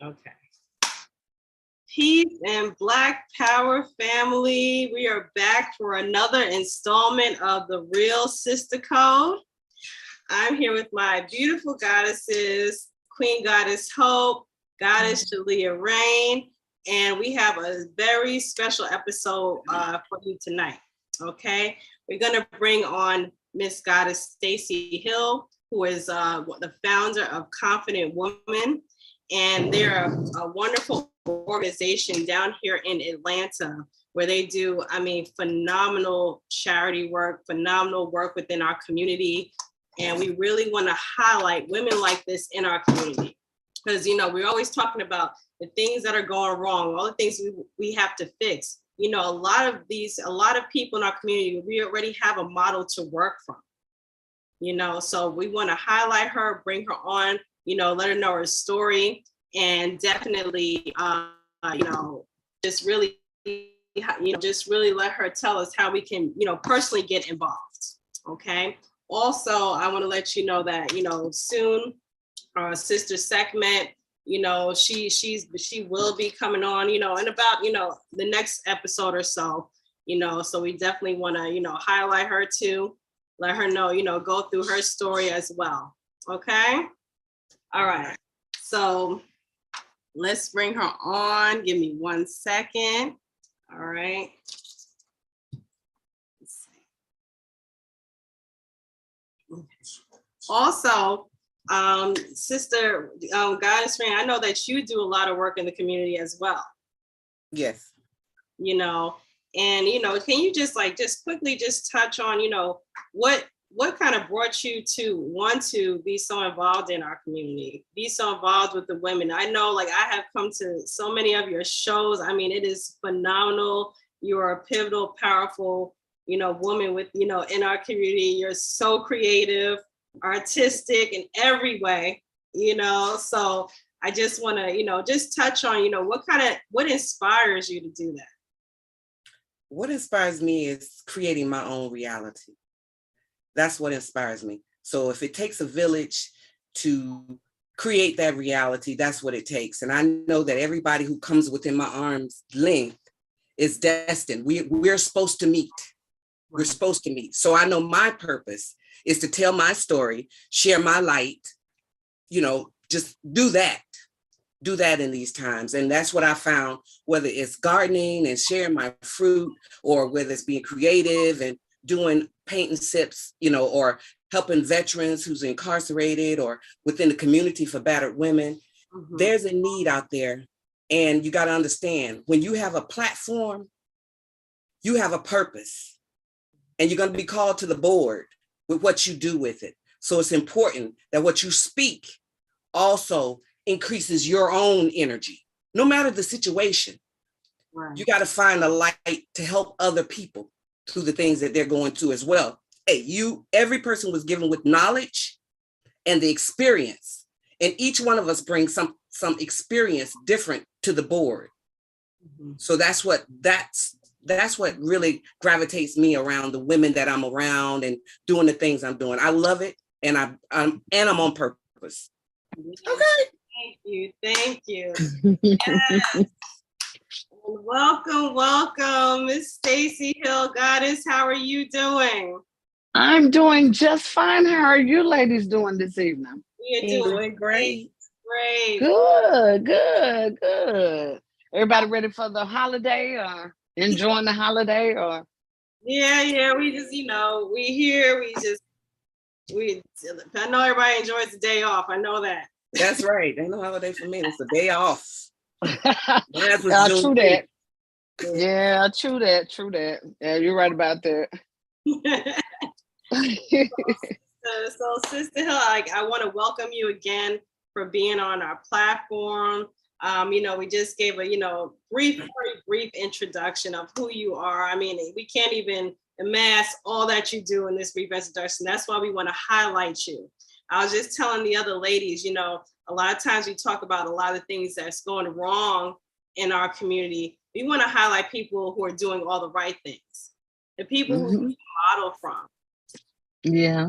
Okay. Peace and Black Power family. We are back for another installment of the Real Sister Code. I'm here with my beautiful goddesses, Queen Goddess Hope, Goddess Jalea Rain, and we have a very special episode for you tonight. Okay, we're gonna bring on Miss Goddess Stacy Hill, who is the founder of Confident Woman, and they're a wonderful organization down here in Atlanta where they do, phenomenal charity work, phenomenal work within our community. And we really want to highlight women like this in our community. Because, we're always talking about the things that are going wrong, all the things we have to fix. A lot of people in our community, we already have a model to work from. So we want to highlight her, bring her on, let her know her story, and definitely, just really let her tell us how we can, personally get involved. Okay. Also, I want to let you know that, soon, Sister Sekhmet, she will be coming on, in about, the next episode or so, so we definitely want to, highlight her too, let her know, go through her story as well. Okay. All right. So let's bring her on. Give me 1 second. All right. Also, Sister Goddess Rain, I know that you do a lot of work in the community as well. Yes. And can you just quickly touch on, what kind of brought you to want to be so involved in our community, be so involved with the women? I know, I have come to so many of your shows. It is phenomenal. You are a pivotal, powerful, woman with, in our community. You're so creative, artistic in every way, so I just want to, just touch on, what inspires you to do that? What inspires me is creating my own reality. That's what inspires me. So if it takes a village to create that reality, that's what it takes. And I know that everybody who comes within my arm's length is destined. We're supposed to meet. We're supposed to meet. So I know my purpose is to tell my story, share my light, just do that in these times. And that's what I found, whether it's gardening and sharing my fruit, or whether it's being creative and doing paint and sips, or helping veterans who's incarcerated, or within the community for battered women. Mm-hmm. There's a need out there. And you got to understand, when you have a platform, you have a purpose, and you're going to be called to the board with what you do with it. So it's important that what you speak also increases your own energy, no matter the situation. Right. You got to find a light to help other people through the things that they're going through as well. Hey, every person was given with knowledge and the experience, and each one of us brings some experience different to the board. Mm-hmm. So that's what really gravitates me around the women that I'm around and doing the things I'm doing. I love it, and I'm on purpose. Okay. Thank you. Yes. Welcome, Miss Stacy Hill, Goddess. How are you doing? I'm doing just fine. How are you ladies doing this evening? We're doing great. Great. Good. Everybody ready for the holiday, or enjoying the holiday, or? Yeah. We just, we here. I know everybody enjoys the day off. I know that. That's right. Ain't no holiday for me. It's a day off. True that. Yeah, true that. Yeah, you're right about that. So Sister Hill, I want to welcome you again for being on our platform. We just gave a very brief introduction of who you are. We can't even amass all that you do in this brief introduction. That's why we want to highlight you. I was just telling the other ladies, a lot of times we talk about a lot of things that's going wrong in our community. We want to highlight people who are doing all the right things, the people who we model from. Yeah.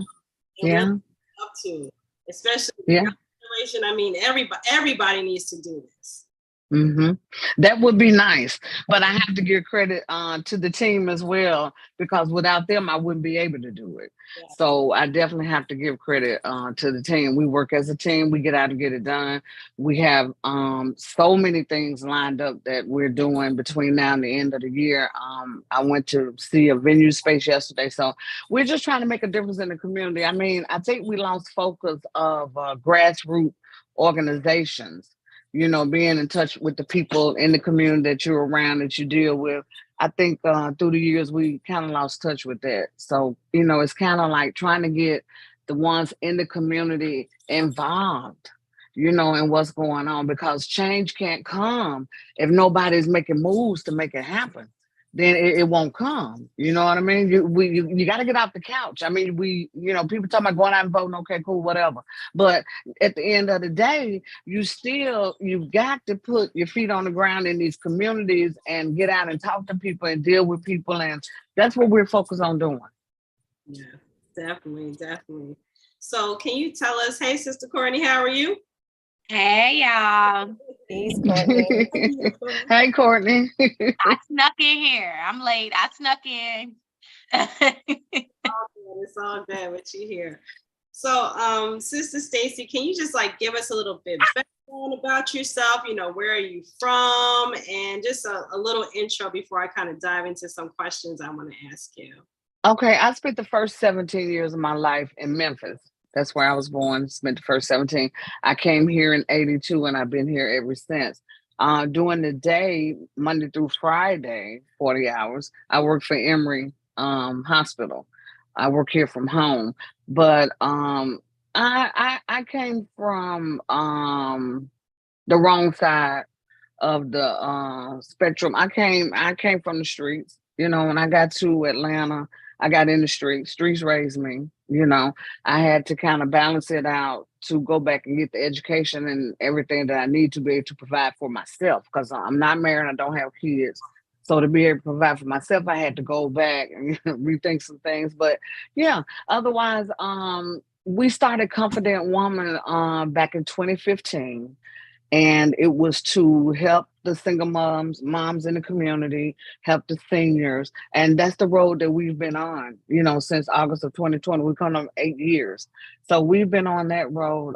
Really up to, especially the generation. Everybody needs to do this. hmm That would be nice, but I have to give credit to the team as well, because without them, I wouldn't be able to do it. Yeah. So I definitely have to give credit to the team. We work as a team. We get out and get it done. We have so many things lined up that we're doing between now and the end of the year. I went to see a venue space yesterday, so we're just trying to make a difference in the community. I mean, I think we lost focus of grassroots organizations, being in touch with the people in the community that you're around, that you deal with. I think through the years, we kind of lost touch with that. So, it's kind of like trying to get the ones in the community involved, in what's going on, because change can't come if nobody's making moves to make it happen. Then it won't come. You know what I mean? You got to get off the couch. I mean, people talking about going out and voting. Okay, cool, whatever. But at the end of the day, you've got to put your feet on the ground in these communities and get out and talk to people and deal with people. And that's what we're focused on doing. Yeah, definitely, definitely. So can you tell us, hey, Sister Courtney, how are you? Hey y'all. Peace, Courtney. Hey, Courtney. I snuck in here. I'm late. I snuck in. It's all good with you here. So, Sister Stacy, can you just give us a little bit background about yourself? Where are you from? And just a little intro before I kind of dive into some questions I want to ask you. Okay, I spent the first 17 years of my life in Memphis. That's where I was born, spent the first 17. I came here in 82 and I've been here ever since. During the day, Monday through Friday, 40 hours, I work for Emory Hospital. I work here from home. But I came from the wrong side of the spectrum. I came from the streets. When I got to Atlanta, I got in the streets. Streets raised me. I had to kind of balance it out to go back and get the education and everything that I need to be able to provide for myself, because I'm not married, I don't have kids. So to be able to provide for myself, I had to go back and rethink some things. But yeah, otherwise, we started Confident Woman back in 2015. And it was to help the single moms in the community, help the seniors. And that's the road that we've been on, since August of 2020. We've come on 8 years. So we've been on that road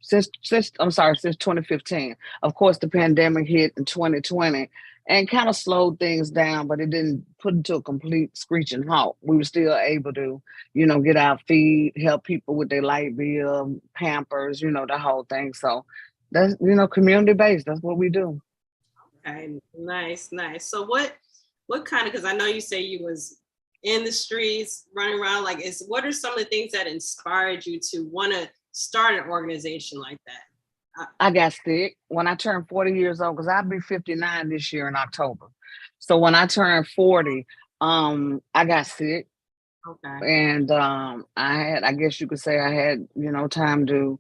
since 2015. Of course, the pandemic hit in 2020 and kind of slowed things down, but it didn't put it to a complete screeching halt. We were still able to, get our feed, help people with their light bill, Pampers, the whole thing. So that's, community based. That's what we do. Okay, nice. So what kind of, because I know you say you was in the streets running around, what are some of the things that inspired you to want to start an organization like that? I got sick when I turned 40 years old, because I'll be 59 this year in October. So when I turned 40, I got sick. Okay. And I guess you could say I had, time to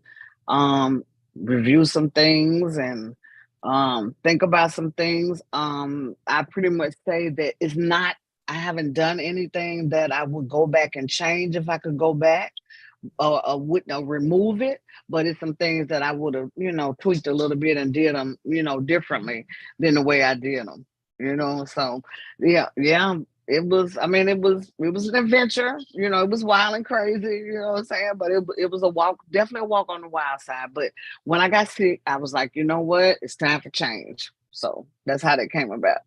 review some things and think about some things. I pretty much say that I haven't done anything that I would go back and change if I could go back, or wouldn't remove it, but it's some things that I would have, tweaked a little bit and did them, differently than the way I did them, so yeah. It was an adventure, it was wild and crazy, you know what I'm saying? But it was definitely a walk on the wild side. But when I got sick, I was like, you know what? It's time for change. So that's how that came about.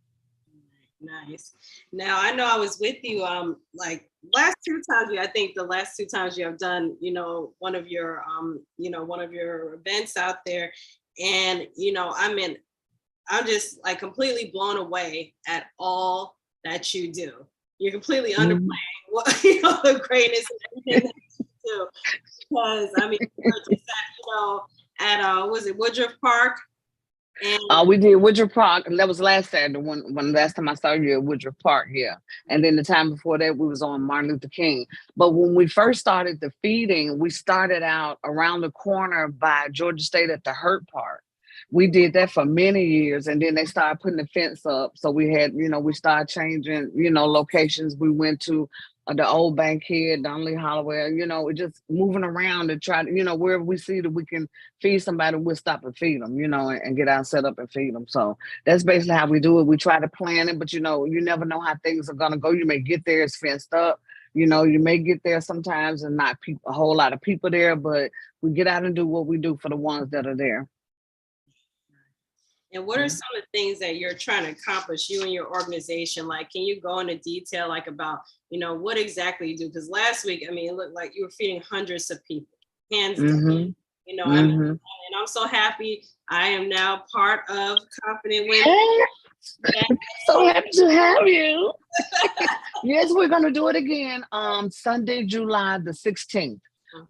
Nice. Now I know I was with you last two times. I think the last two times you have done, one of your events out there. And I'm just completely blown away at all that you do. You're completely underplaying what the greatness and everything that you do. Because just at was it Woodruff Park? And we did Woodruff Park, and that was last Saturday when last time I saw you at Woodruff Park, yeah. And then the time before that, we was on Martin Luther King. But when we first started the feeding, we started out around the corner by Georgia State at the Hurt Park. We did that for many years, and then they started putting the fence up. So we had, we started changing, locations. We went to the old bankhead, Donnelly Holloway, we're just moving around to try to, wherever we see that we can feed somebody, we'll stop and feed them, and get out, set up and feed them. So that's basically how we do it. We try to plan it, but you never know how things are going to go. You may get there, it's fenced up. You may get there sometimes and not a whole lot of people there, but we get out and do what we do for the ones that are there. And what are some of the things that you're trying to accomplish, you and your organization? Like, can you go into detail, like about, what exactly you do? Because last week, I mean, it looked like you were feeding hundreds of people, hands down. I mean, and I'm so happy. I am now part of Confident Women. So happy to have you. Yes, we're going to do it again Sunday, July the 16th.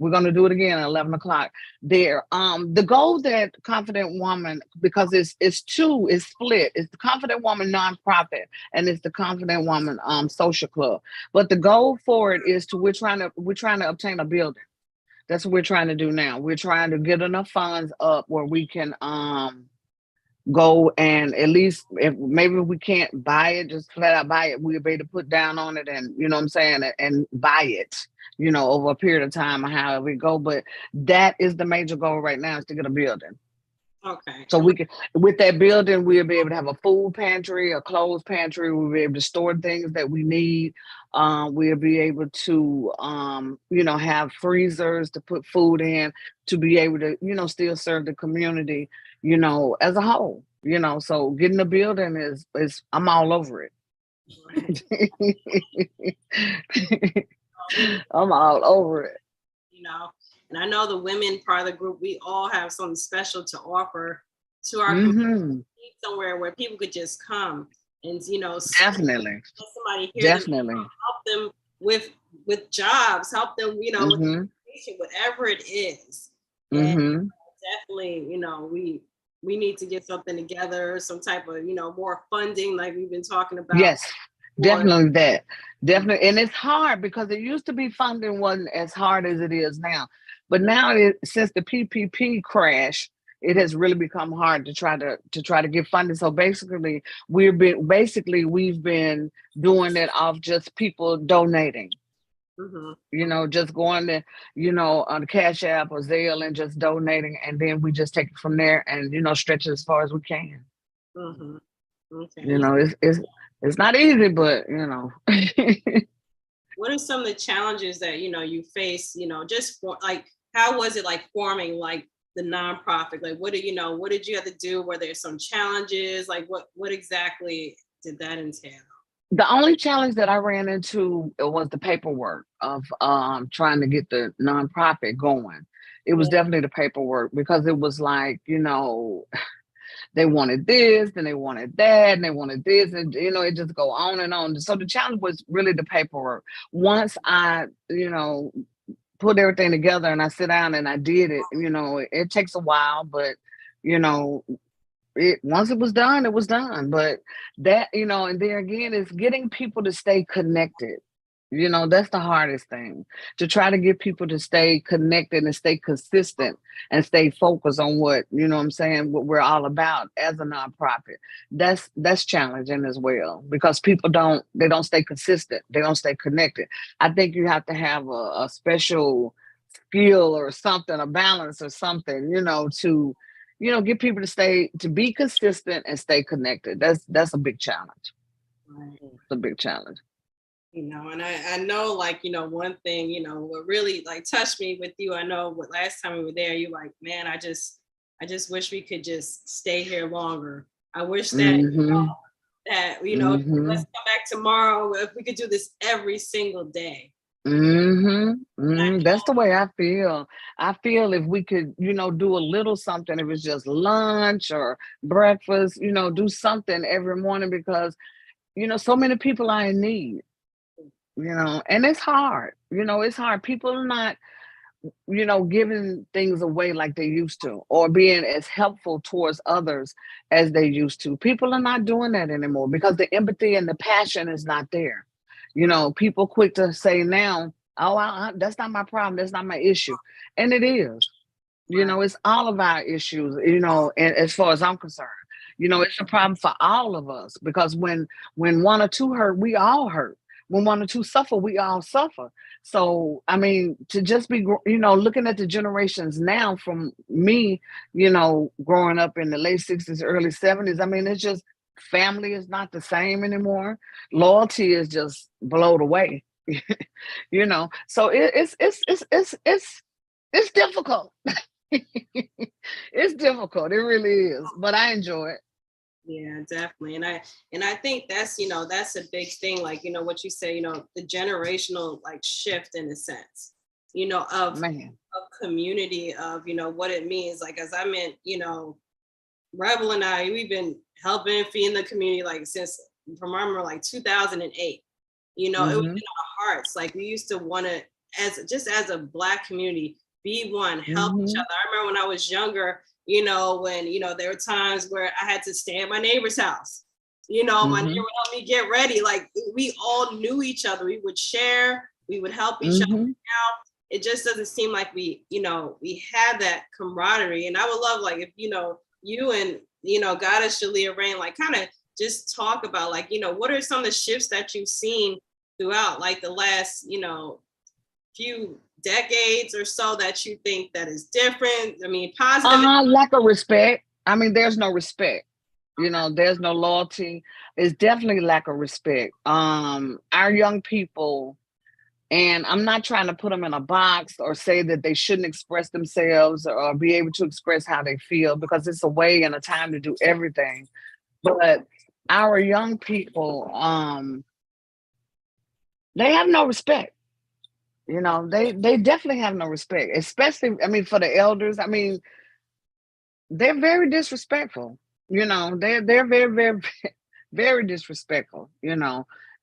We're going to do it again at 11 o'clock there. The goal that Confident Woman, because it's split. It's the Confident Woman nonprofit and it's the Confident Woman social club. But the goal for it is we're trying to obtain a building. That's what we're trying to do now. We're trying to get enough funds up where we can go and at least, if maybe we can't buy it, just flat out buy it, we'll be able to put down on it and, and buy it, over a period of time or however we go. But that is the major goal right now, is to get a building. Okay. So we can, with that building, we'll be able to have a food pantry, a clothes pantry. We'll be able to store things that we need. We'll be able to, have freezers to put food in, to be able to, still serve the community, as a whole, so getting a building is I'm all over it. I'm all over it. And I know the women part of the group, we all have something special to offer to our community, somewhere where people could just come and, definitely somebody here, definitely help them with jobs, help them, with education, whatever it is. And definitely, we need to get something together, some type of, more funding, like we've been talking about. Yes, definitely that. Definitely. And it's hard because it used to be funding wasn't as hard as it is now. But now, since the PPP crash, it has really become hard to try to get funding. So basically, we've been doing it off just people donating. Just going to, on the Cash App or Zelle and just donating, and then we just take it from there and stretch it as far as we can. Okay. It's not easy, but What are some of the challenges that you face? Just for, like, how was it like forming like the nonprofit? Like, what did you have to do? Were there some challenges? Like, what exactly did that entail? The only challenge that I ran into was the paperwork of trying to get the nonprofit going. It was definitely the paperwork, because it was like, they wanted this, and they wanted that, and they wanted this, and it just go on and on. So the challenge was really the paperwork. Once I, put everything together and I sit down and I did it, it takes a while, but once it was done, it was done. But that, and there again, is getting people to stay connected. That's the hardest thing, to try to get people to stay connected and stay consistent and stay focused on what, what we're all about as a nonprofit. That's challenging as well, because people don't stay consistent. They don't stay connected. I think you have to have a special skill or something, a balance or something, to, get people to be consistent and stay connected. That's a big challenge. Right. It's a big challenge. And I know, like, one thing, what really like touched me with you, I know what last time we were there, you like, man, I just wish we could just stay here longer. I wish that, let's come back tomorrow. If we could do this every single day. That's the way I feel. I feel if we could, do a little something, if it's just lunch or breakfast, do something every morning, because, so many people are in need. And it's hard. It's hard. People are not, giving things away like they used to, or being as helpful towards others as they used to. People are not doing that anymore, because the empathy and the passion is not there. People quick to say now, oh, that's not my problem. That's not my issue. And it is. It's all of our issues, and as far as I'm concerned. It's a problem for all of us, because when one or two hurt, we all hurt. when one or two suffer, we all suffer. So, I mean, to just be, looking at the generations now from me, growing up in the late 60s, early 70s, I mean, it's just family is not the same anymore. Loyalty is just blown away, So it's difficult. It's difficult. It really is, but I enjoy it. Yeah, definitely. And I think that's, that's a big thing, like, what you say, the generational like shift in a sense, of Man. community, of, what it means. Like, as I meant, Rebel and I, we've been helping feeding the community like since from remember like 2008. It was in our hearts. Like, we used to want to, as a Black community, be one, help each other. I remember when I was younger, when, there were times where I had to stay at my neighbor's house. My neighbor would help me get ready. Like, we all knew each other. We would share, we would help each other out. It just doesn't seem like we had that camaraderie. And I would love, like, if, you and, Goddess Shalia Rain, like, kind of just talk about, like, what are some of the shifts that you've seen throughout, like, the last, few decades or so that you think that is different? I mean, positive. Lack of respect. I mean, there's no respect. There's no loyalty. It's definitely lack of respect. Our young people, and I'm not trying to put them in a box or say that they shouldn't express themselves or be able to express how they feel, because it's a way and a time to do everything. But our young people, they have no respect. They definitely have no respect, especially, I mean, for the elders. I mean, they're very disrespectful. They're very, very, very disrespectful,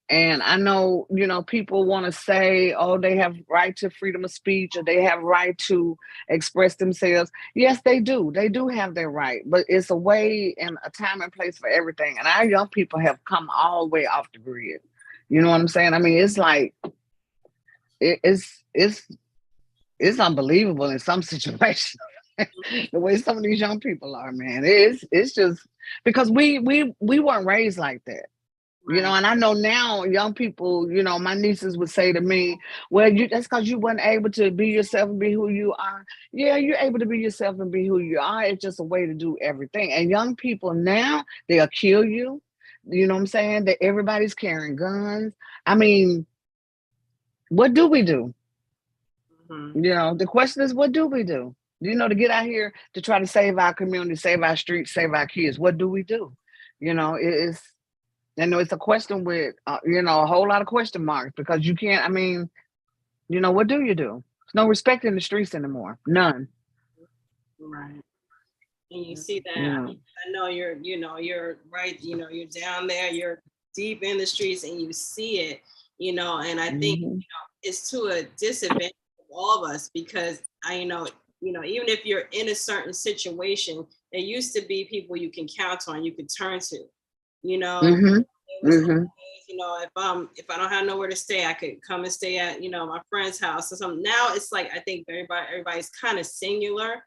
And I know, people want to say, oh, they have right to freedom of speech, or they have right to express themselves. Yes, they do. They do have their right, but it's a way and a time and place for everything. And our young people have come all the way off the grid. You know what I'm saying? I mean, it's like, it's unbelievable in some situations. The way some of these young people are, man. It's just because we weren't raised like that. Right. And I know now young people, my nieces would say to me, well, that's because you weren't able to be yourself and be who you are. Yeah, you're able to be yourself and be who you are. It's just a way to do everything. And young people now, they'll kill you. You know what I'm saying? That everybody's carrying guns. I mean, what do we do? The question is, what do we do? To get out here to try to save our community, save our streets, save our kids. What do we do? It's a question with, a whole lot of question marks, because you can't, I mean, what do you do? There's no respect in the streets anymore. None. Right. And you see that, I know you're right, you're down there, you're deep in the streets, and you see it, and I think, it's to a disadvantage of all of us, because even if you're in a certain situation, there used to be people you can count on, you could turn to, it was always, if I don't have nowhere to stay, I could come and stay at, my friend's house or something. Now it's like, I think everybody's kind of singular.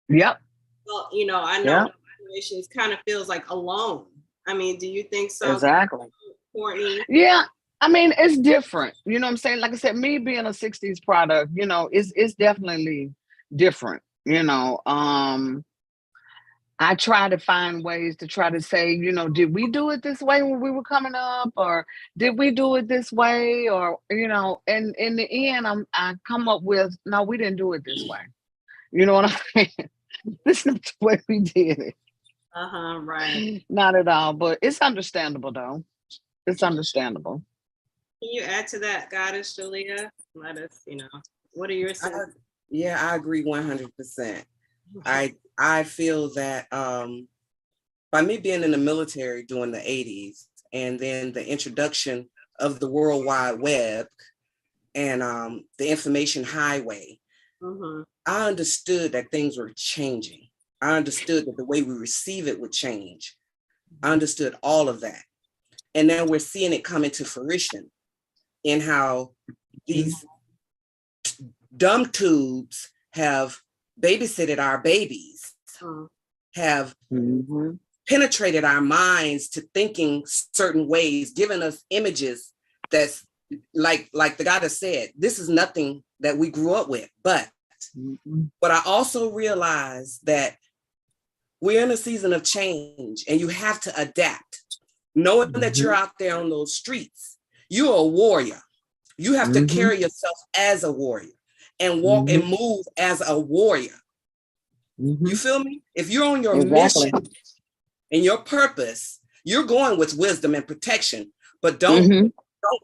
Yep. Well, I know generations kind of feels like alone. I mean, do you think so? Exactly. Courtney? Yeah. I mean, it's different. You know what I'm saying? Like I said, me being a 60s product, it's definitely different. I try to find ways to try to say, did we do it this way when we were coming up, or did we do it this way, or and in the end, I come up with, no, we didn't do it this way. You know what I'm saying? This is not the way we did it. Right. Not at all, but it's understandable though. It's understandable. Can you add to that, Goddess Shalia? Let us, what are your senses? Yeah, I agree 100%. I feel that by me being in the military during the 80s, and then the introduction of the World Wide Web and the information highway, I understood that things were changing. I understood that the way we receive it would change. I understood all of that. And now we're seeing it come into fruition in how these dumb tubes have babysitted our babies, have penetrated our minds to thinking certain ways, giving us images that's like the guy that said, this is nothing that we grew up with. But I also realize that we're in a season of change and you have to adapt. Knowing that you're out there on those streets, you're a warrior. You have to carry yourself as a warrior and walk and move as a warrior. You feel me? If you're on your mission and your purpose, you're going with wisdom and protection, but don't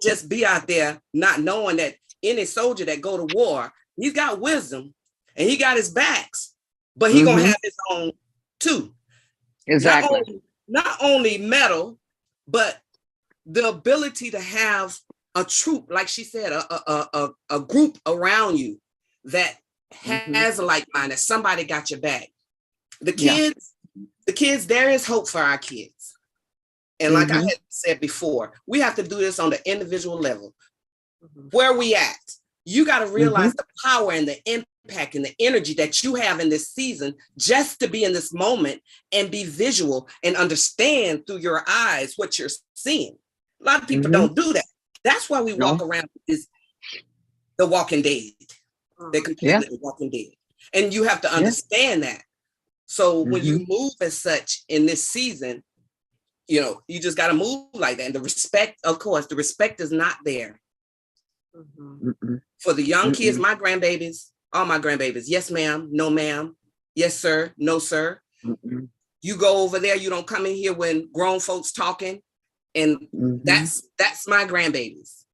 just be out there not knowing that any soldier that go to war, he's got wisdom and he got his backs, but he gonna have his own too. Exactly. Not only metal, but the ability to have a troop, like she said, a group around you that has a like mind, that somebody got your back. The kids, there is hope for our kids. And like I had said before, we have to do this on the individual level. Where we at? You got to realize the power and the impact and the energy that you have in this season, just to be in this moment and be visual and understand through your eyes what you're seeing. A lot of people don't do that. That's why we walk around is the Walking Dead. They're completely the Walking Dead. And you have to understand that. So when you move as such in this season, you know, you just got to move like that. And the respect, of course, the respect is not there. For the young kids, my grandbabies, all my grandbabies, yes, ma'am, no, ma'am, yes, sir, no, sir. You go over there, you don't come in here when grown folks talking. And that's my grandbabies.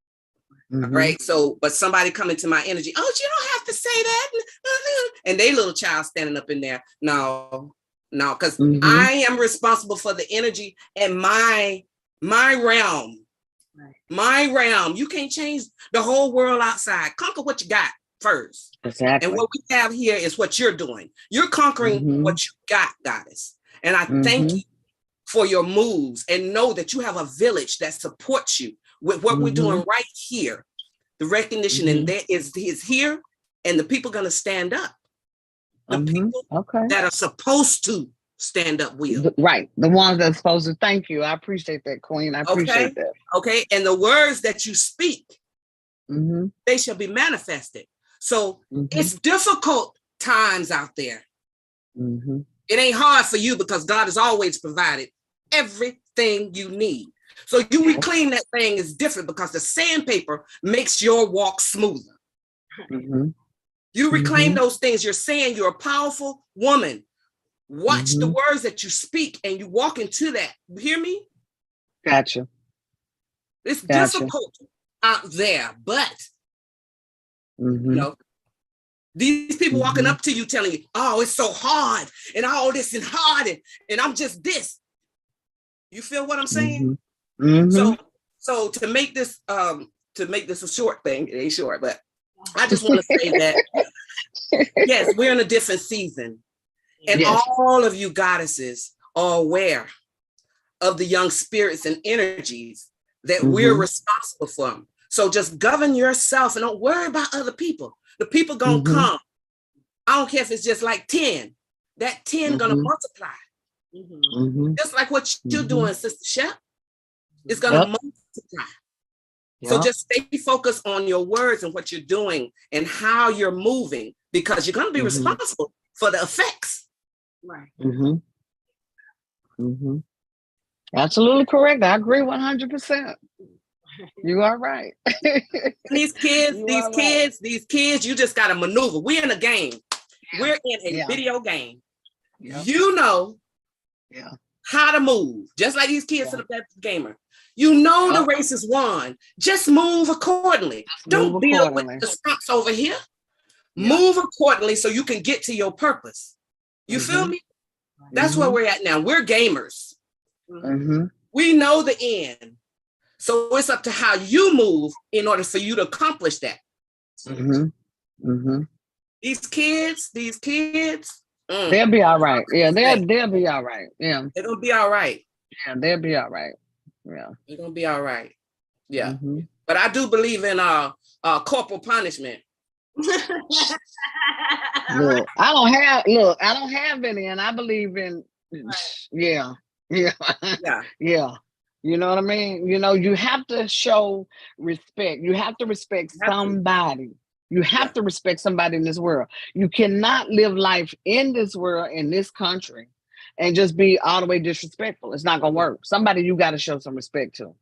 Right. So, but somebody come into my energy, oh, you don't have to say that. And they little child standing up in there. No, because I am responsible for the energy and my realm. My realm. You can't change the whole world outside. Conquer what you got first. Exactly. And what we have here is what you're doing. You're conquering what you got, goddess. And I thank you for your moves, and know that you have a village that supports you with what we're doing right here. The recognition and that is here, and the people going to stand up. The people that are supposed to stand up will. Right. The ones that are supposed to. Thank you. I appreciate that, Queen. I appreciate that. Okay. And the words that you speak, they shall be manifested. So it's difficult times out there. It ain't hard for you because God has always provided everything you need. So you reclaim that thing is different because the sandpaper makes your walk smoother. You reclaim those things. You're saying you're a powerful woman. Watch the words that you speak and you walk into that. You hear me? Gotcha. It's difficult out there, but you know, these people walking up to you telling you, oh, it's so hard and all this and hard and I'm just this. You feel what I'm saying? So to make this a short thing, it ain't short, but I just want to say that yes, we're in a different season. And all of you goddesses are aware of the young spirits and energies that we're responsible for. So just govern yourself and don't worry about other people. The people gonna come. I don't care if it's just like 10. That 10 gonna multiply. Just like what you're doing, Sister Shep. It's gonna multiply. So just stay focused on your words and what you're doing and how you're moving, because you're gonna be responsible for the effects. Right. Absolutely correct. I agree 100%. You are right. These kids, you just gotta maneuver. We're in a game. We're in a video game. You know how to move. Just like these kids in the gamer. You know the race is won. Just move accordingly. Don't deal with the stunts over here. Move accordingly so you can get to your purpose. You feel me? That's where we're at now. We're gamers. We know the end. So it's up to how you move in order for you to accomplish that. These kids, they'll be all right. Yeah, they'll be all right. Yeah. They're gonna be all right. Yeah, they'll be all right. Yeah. They're gonna be all right. Yeah. But I do believe in corporal punishment. Look, I don't have any, and I believe in yeah. You know what I mean? You have to show respect. You have to respect You have to. somebody. You have Yeah. to respect somebody in this world. You cannot live life in this world, in this country, and just be all the way disrespectful. It's not gonna work. Somebody you got to show some respect to.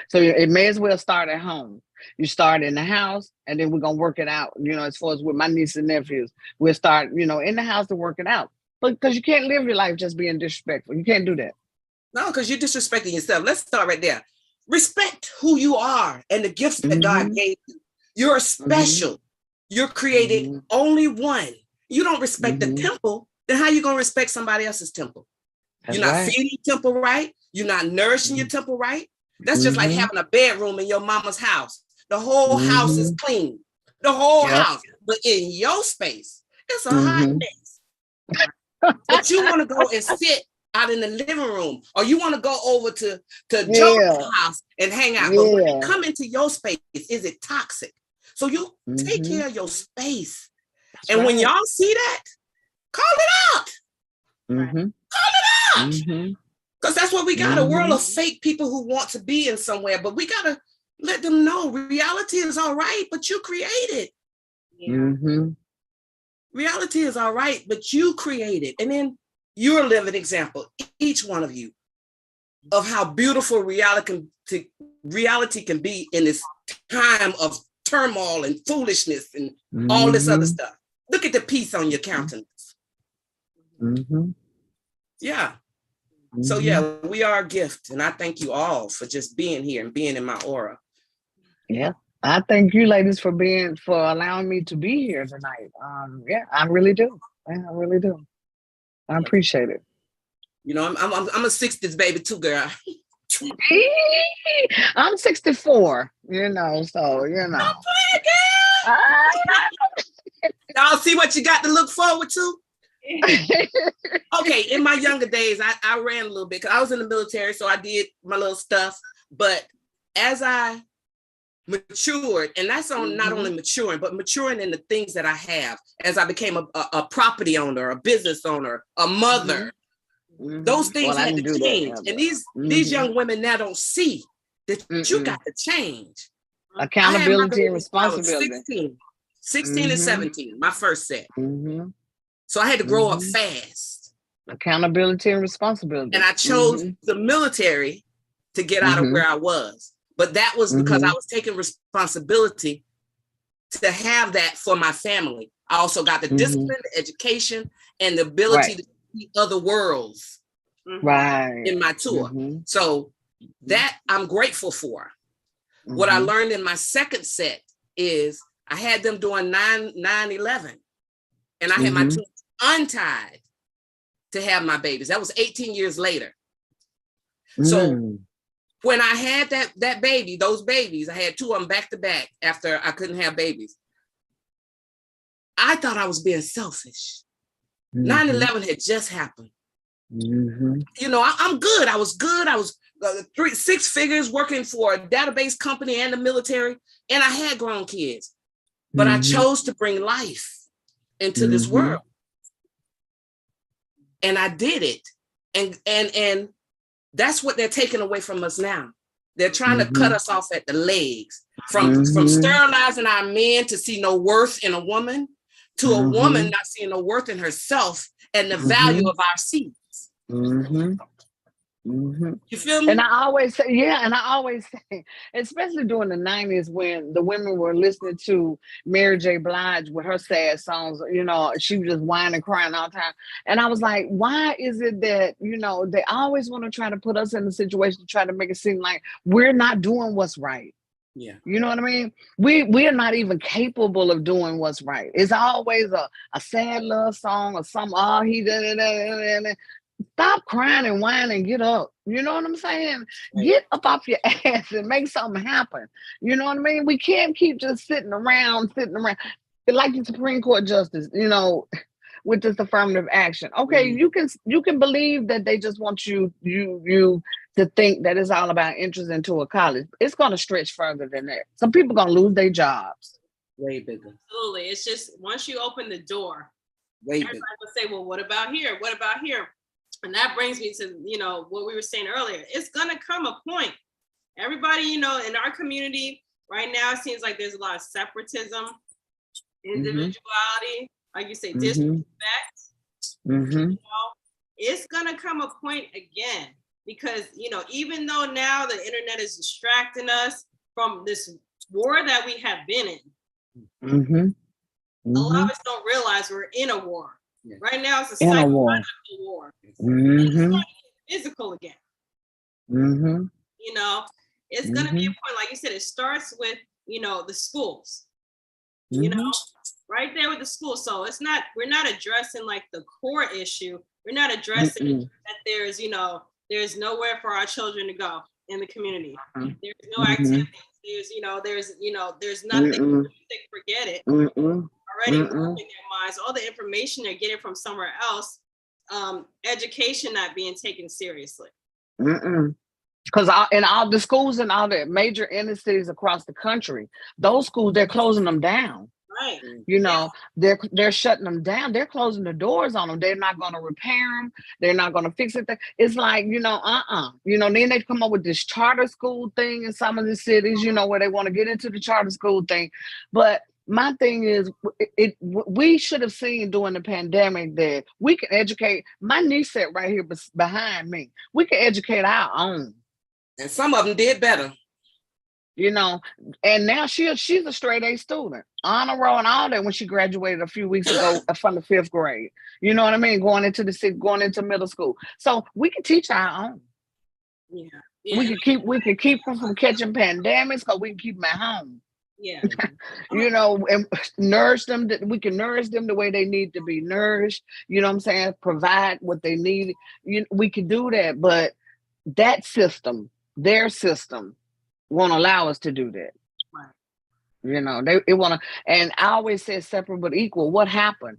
So it may as well start at home. You start in the house, and then we're gonna work it out. As far as with my nieces and nephews, we'll start, in the house to work it out. But because you can't live your life just being disrespectful. You can't do that. No, because you're disrespecting yourself. Let's start right there. Respect who you are and the gifts that God gave you. You're special. You're created only one. You don't respect the temple, then how you going to respect somebody else's temple? That's You're not right. feeding your temple right. You're not nourishing your temple right. That's just like having a bedroom in your mama's house. The whole house is clean. The whole house. But in your space, it's a hot mess. But you want to go and sit out in the living room, or you want to go over to Joe's house and hang out. But when they come into your space, is it toxic? So you take care of your space. That's and when y'all see that, call it out. Call it out. Because that's what we got, a world of fake people who want to be in somewhere, but we got to let them know reality is all right, but you created. Reality is all right, but you created. And then you're a living example, each one of you, of how beautiful reality can be in this time of turmoil and foolishness and all this other stuff. Look at the peace on your countenance. Yeah. So yeah, we are a gift. And I thank you all for just being here and being in my aura. Yeah. I thank you ladies for allowing me to be here tonight. Yeah, I really do. I really do. I appreciate it. I'm a 60s baby too, girl. I'm 64, so. Y'all see what you got to look forward to? Okay, in my younger days, I ran a little bit because I was in the military, so I did my little stuff. But as I matured, and that's on not only maturing, but maturing in the things that I have, as I became a property owner, a business owner, a mother, those things had to change. And these young women now don't see that you got to change. Accountability and responsibility. 16 and 17, my first set. So I had to grow up fast. Accountability and responsibility. And I chose the military to get out of where I was. But that was because I was taking responsibility to have that for my family. I also got the discipline, the education, and the ability to see other worlds in my tour. So that I'm grateful for. What I learned in my second set is I had them doing 9/11, and I had my twins untied to have my babies. That was 18 years later. So when I had that baby, those babies, I had two of them back to back after I couldn't have babies. I thought I was being selfish. 9/11 had just happened. I'm good. I was good. I was 6 figures working for a database company and the military, and I had grown kids. But I chose to bring life into this world. And I did it. And that's what they're taking away from us now. They're trying to cut us off at the legs, from sterilizing our men to see no worth in a woman, to a woman not seeing no worth in herself and the value of our seeds. You feel me? And I always say, especially during the 90s when the women were listening to Mary J. Blige with her sad songs, she was just whining, crying all the time. And I was like, why is it that, they always want to try to put us in a situation to try to make it seem like we're not doing what's right? Yeah. You know what I mean? We are not even capable of doing what's right. It's always a sad love song or some, he did. Stop crying and whining and get up. You know what I'm saying? Right. Get up off your ass and make something happen. You know what I mean? We can't keep just sitting around. Like the Supreme Court justice, with this affirmative action. Okay, you can believe that they just want you to think that it's all about entrance into a college. It's going to stretch further than that. Some people are going to lose their jobs. Way bigger. Absolutely. It's just once you open the door, way everybody will say, well, what about here? What about here? And that brings me to, what we were saying earlier. It's going to come a point. Everybody, in our community right now, it seems like there's a lot of separatism, individuality, like you say, disrespect. It's going to come a point again because, even though now the internet is distracting us from this war that we have been in, a lot of us don't realize we're in a war. Yeah. Right now, it's a psychological war. It's starting to get physical again. It's going to be a point, like you said, it starts with, the schools, right there with the schools. So we're not addressing like the core issue. We're not addressing that there's nowhere for our children to go in the community. There's no activities. There's nothing. Forget it. Already working their minds, all the information they're getting from somewhere else, education not being taken seriously. Because in all the schools and all the major inner cities across the country, those schools, they're closing them down. Right. They're shutting them down. They're closing the doors on them. They're not going to repair them. They're not going to fix it. It's like, then they come up with this charter school thing in some of the cities, where they want to get into the charter school thing. But my thing is, we should have seen during the pandemic that we can educate. My niece sat right here behind me. We can educate our own. And some of them did better. And now she's a straight A student, honor roll and all that when she graduated a few weeks ago from the 5th grade. You know what I mean? Going into middle school. So we can teach our own. Yeah. We can keep them from catching pandemics because we can keep them at home. Yeah. And nourish them. We can nourish them the way they need to be nourished. You know what I'm saying? Provide what they need. We can do that, but that system, their system, won't allow us to do that. Right. They want to, and I always say separate but equal. What happened?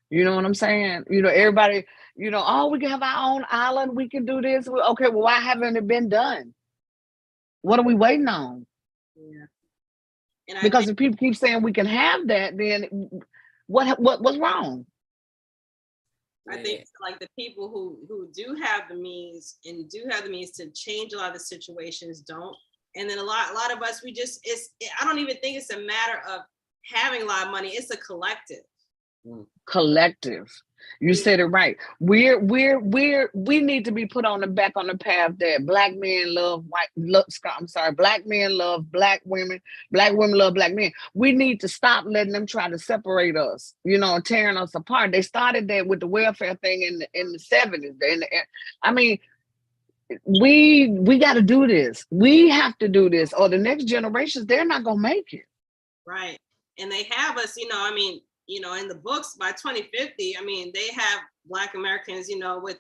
You know what I'm saying? Everybody, we can have our own island. We can do this. Okay, well, why haven't it been done? What are we waiting on? Yeah. Because if people keep saying we can have that, then what's wrong? I think like the people who do have the means and do have the means to change a lot of the situations don't. And then a lot of us, I don't even think it's a matter of having a lot of money. It's a collective. Collective. You said it right. We need to be put on the path that black men love black men love black women love black men. We need to stop letting them try to separate us, tearing us apart. They started that with the welfare thing in the 70s. We got to do this. We have to do this, or the next generations, they're not going to make it. Right. And they have us, in the books by 2050, they have Black Americans, with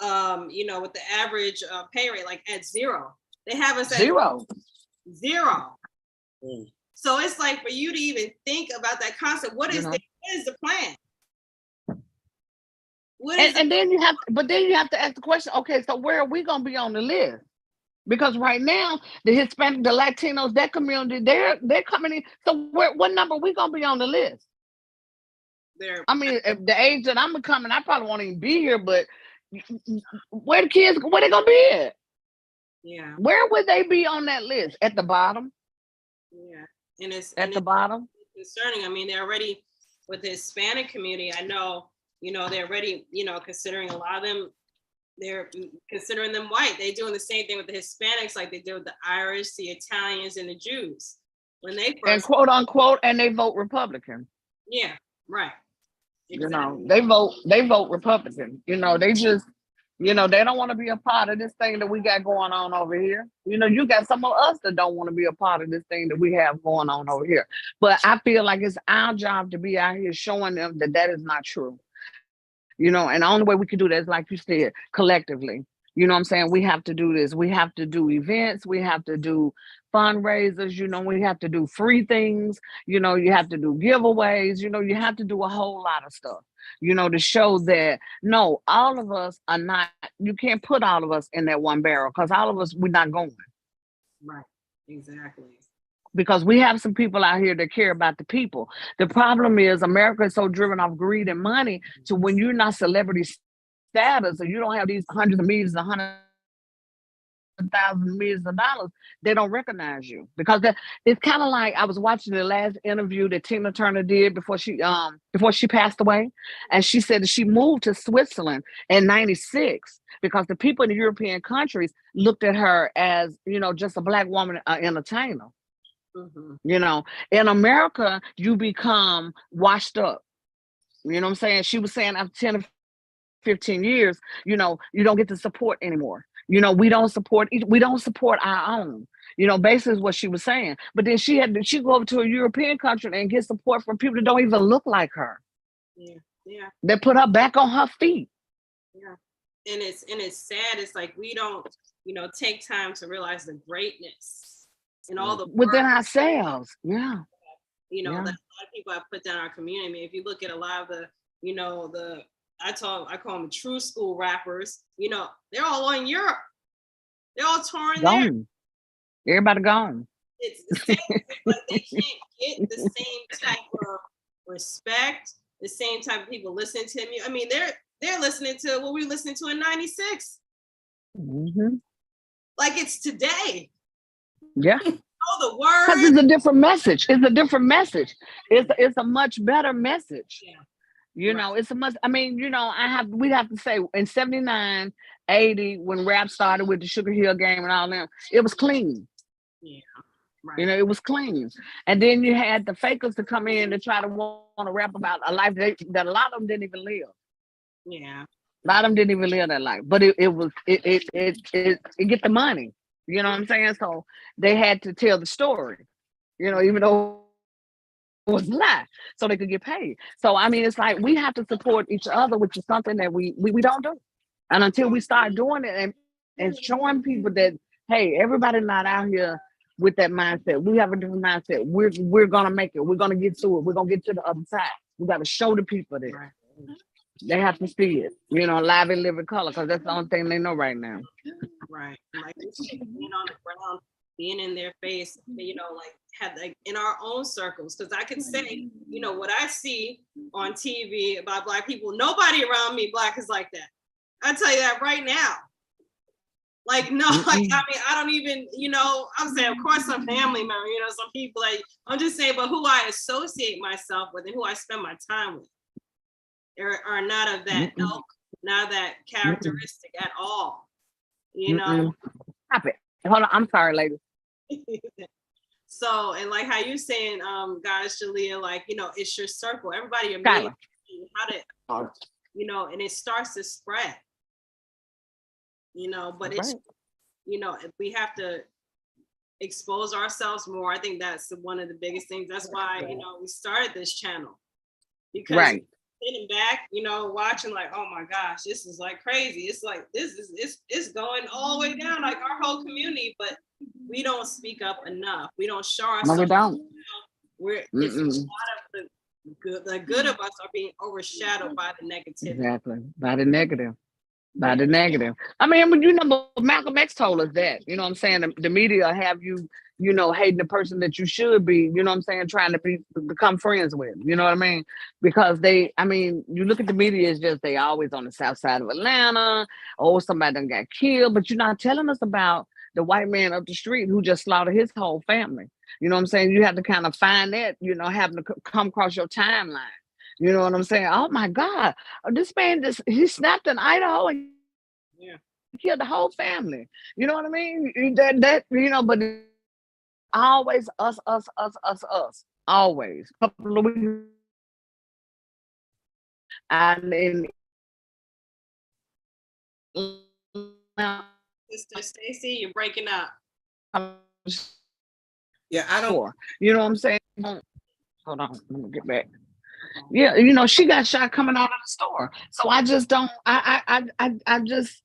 the average pay rate, like at zero. They have us at zero. So it's like for you to even think about that concept, what is the plan? Then you have to ask the question, okay, so where are we going to be on the list? Because right now, the Hispanic, the Latinos, that community, they're coming in. So what number are we going to be on the list? At the age that I'm becoming, I probably won't even be here, but where they going to be at? Yeah. Where would they be on that list? At the bottom? Yeah. And it's the bottom? Concerning. They're already, with the Hispanic community, I know, they're already, considering a lot of them, they're considering them white. They're doing the same thing with the Hispanics like they did with the Irish, the Italians, and the Jews. When they first... And quote unquote, and they vote Republican. Yeah, right. Exactly. They vote Republican. They just, they don't want to be a part of this thing that we got going on over here. You got some of us that don't want to be a part of this thing that we have going on over here. But I feel like it's our job to be out here showing them that is not true. And the only way we can do that is, like you said, collectively. You know what I'm saying? We have to do this. We have to do events. We have to do fundraisers. We have to do free things. You have to do giveaways. You have to do a whole lot of stuff, to show that, no, all of us are not, you can't put all of us in that one barrel because all of us, we're not going. Right. Exactly. Because we have some people out here that care about the people. The problem is America is so driven off greed and money to when you're not celebrity status, or you don't have these hundreds of millions, 100,000 millions of dollars, they don't recognize you because it's kind of like I was watching the last interview that Tina Turner did before she passed away, and she said that she moved to Switzerland in '96 because the people in the European countries looked at her as just a black woman entertainer. Mm-hmm. In America, you become washed up. You know what I'm saying? She was saying after 10 or 15 years, you don't get the support anymore. We don't support our own. Basically is what she was saying. But then she go over to a European country and get support from people that don't even look like her. Yeah. Yeah. They put her back on her feet. Yeah. And it's sad. It's like we don't, take time to realize the greatness and all the within work, ourselves. Yeah. that a lot of people have put down our community. I mean, if you look at a lot of the, I call them true school rappers, they're all on Europe. They're all touring Gone. there. Everybody gone. It's the same, like they can't get the same type of respect, the same type of people listening to me. I mean, they're listening to what we were listening to in '96. Mm-hmm. Like it's today. Yeah. The words. Because it's a different message. It's a different message. It's a much better message. Yeah. It's a much, we'd have to say in 79, 80, when rap started with the Sugar Hill Gang and all that, it was clean. Yeah. Right. It was clean. And then you had the fakers to come in to try to want to rap about a life that a lot of them didn't even live. Yeah. A lot of them didn't even live that life. But it get the money. You know what I'm saying? So they had to tell the story, even though it was a lie, so they could get paid. So I mean, it's like we have to support each other, which is something that we don't do. And until we start doing it and showing people that, hey, everybody's not out here with that mindset. We have a different mindset. We're gonna make it. We're gonna get to it. We're gonna get to the other side. We got to show the people that. Right. They have to see it, live and live in color, because that's the only thing they know right now. Right. Like being on the ground, being in their face, in our own circles. Because I can say, what I see on TV about Black people, nobody around me Black is like that. I tell you that right now. Like, no, I don't even, I'm saying, of course, some family member, some people, I'm just saying, but who I associate myself with and who I spend my time with are not of that ilk, not that characteristic at all, Stop it. Hold on, I'm sorry, lady. So, and like how you're saying, guys, Jalea, like, it's your circle. Everybody amazing how to, and it starts to spread, but it's, we have to expose ourselves more. I think that's one of the biggest things. That's why, we started this channel, because sitting back, watching like, oh my gosh, this is like crazy. It's like, it's going all the way down, like our whole community, but we don't speak up enough. We don't show ourselves. No, we don't. It's a lot of the good of us are being overshadowed by the negativity. Exactly, by the negative. By the negative. I mean, Malcolm X told us that, what I'm saying? The media have you, hating the person that you should be, what I'm saying, trying to become friends with, you know what I mean? Because you look at the media, it's just, they always on the south side of Atlanta, or somebody done got killed, but you're not telling us about the white man up the street who just slaughtered his whole family. You know what I'm saying? You have to kind of find that, having to come across your timeline. You know what I'm saying? Oh my God, this man, he snapped in Idaho and killed the whole family. You know what I mean? But always us. Always. Couple of weeks. And then Sister Stacy, you're breaking up. Yeah, I don't. You know what I'm saying? Hold on, let me get back. Yeah, she got shot coming out of the store. So I just don't. I just,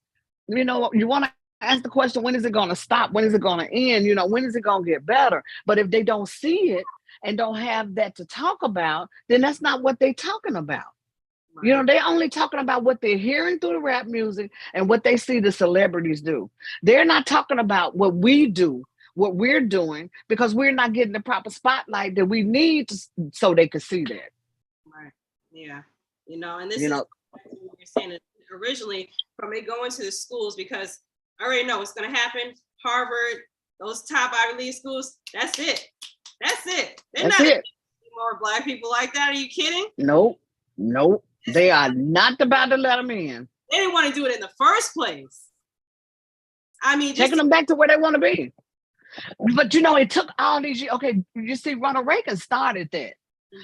you want to ask the question: when is it going to stop? When is it going to end? When is it going to get better? But if they don't see it and don't have that to talk about, then that's not what they're talking about. Right. They're only talking about what they're hearing through the rap music and what they see the celebrities do. They're not talking about what we do, what we're doing, because we're not getting the proper spotlight that we need so they can see that. Right. Yeah. And this is what you were saying originally from it going to the schools, because I already know what's going to happen. Harvard, those top Ivy League schools, that's it. That's it. They're That's not it. more Black people like that. Are you kidding? Nope. They are not about to let them in. They didn't want to do it in the first place. I mean, just Taking them back to where they want to be. But it took all these years. Okay, you see, Ronald Reagan started that.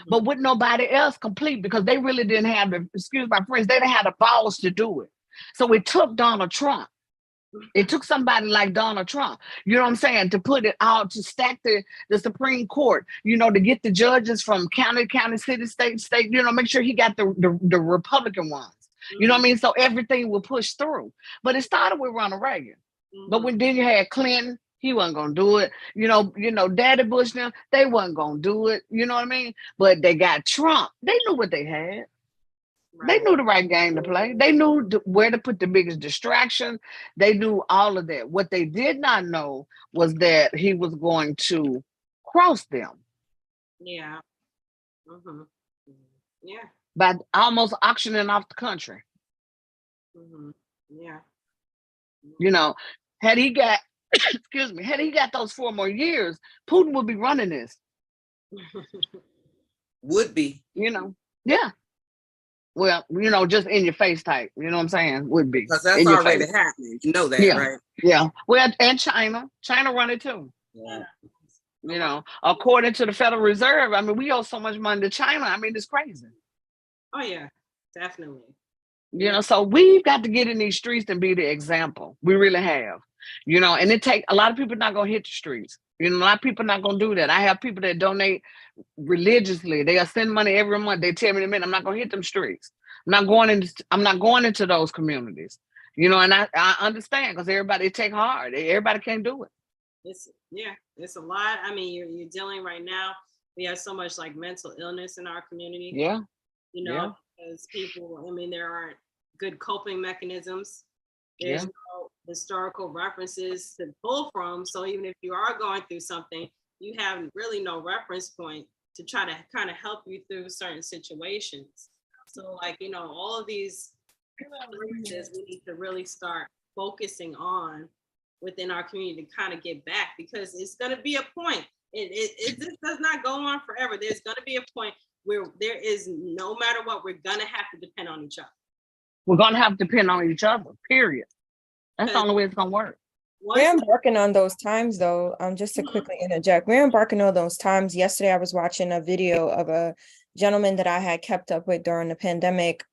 But with nobody else complete, because they really didn't have the, excuse my French, they didn't have the balls to do it. So it took Donald Trump. It took somebody like Donald Trump, you know what I'm saying, to put it out, to stack the Supreme Court, to get the judges from county, city, state, make sure he got the Republican ones. You know what I mean? So everything will push through. But it started with Ronald Reagan. But then you had Clinton, he wasn't gonna do it. Daddy Bush now, they wasn't gonna do it. You know what I mean? But they got Trump. They knew what they had. Right. They knew the right game to play. They knew where to put the biggest distraction. They knew all of that. What they did not know was that he was going to cross them. Yeah. Yeah. By almost auctioning off the country. Yeah. Had he got, excuse me, had he got those 4 more years, Putin would be running this. Would be. Yeah. Well, just in your face type. You know what I'm saying? Would be. Because that's already happening. You know that, right? Yeah. Well, and China run it too. Yeah. According to the Federal Reserve, I mean, we owe so much money to China. I mean, it's crazy. Oh, yeah, definitely. So we've got to get in these streets and be the example. We really have. And it take a lot of people not going to hit the streets. A lot of people not going to do that. I have people that donate religiously. They'll send money every month. They tell me in a minute, I'm not going to hit them streets. I'm not going into those communities. And I understand, because everybody take hard. Everybody can't do it. It's a lot. I mean, you're dealing right now. We have so much like mental illness in our community. Yeah. Because people, I mean, there aren't good coping mechanisms. There's no historical references to pull from. So even if you are going through something, you have really no reference point to try to kind of help you through certain situations. So all of these references we need to really start focusing on within our community to kind of get back, because it's going to be a point. It just does not go on forever. There's going to be a point where there is, no matter what, we're going to have to depend on each other. We're going to have to depend on each other, period. That's the only way it's going to work. We're embarking on those times, though. Just to quickly interject, we're embarking on those times. Yesterday, I was watching a video of a gentleman that I had kept up with during the pandemic.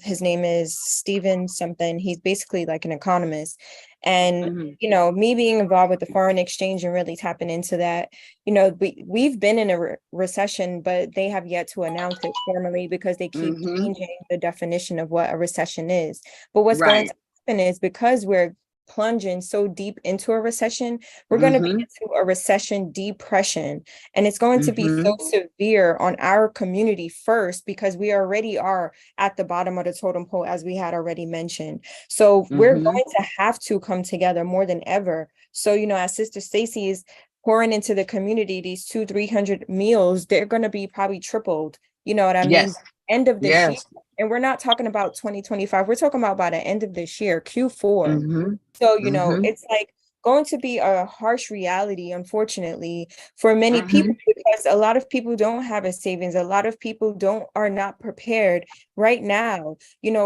His name is Steven something. He's basically like an economist. And, me being involved with the foreign exchange and really tapping into that, we've been in a recession, but they have yet to announce it formally because they keep changing the definition of what a recession is. But what's going to happen is, because we're plunging so deep into a recession, we're going to be into a recession depression, and it's going to be so severe on our community first, because we already are at the bottom of the totem pole, as we had already mentioned. So we're going to have to come together more than ever. So as Sister Stacy is pouring into the community, these 200-300 meals, they're going to be probably tripled. You know what I mean? End of this year. And we're not talking about 2025. We're talking about by the end of this year, Q4. So, it's like going to be a harsh reality, unfortunately, for many people, because a lot of people don't have a savings. A lot of people are not prepared right now,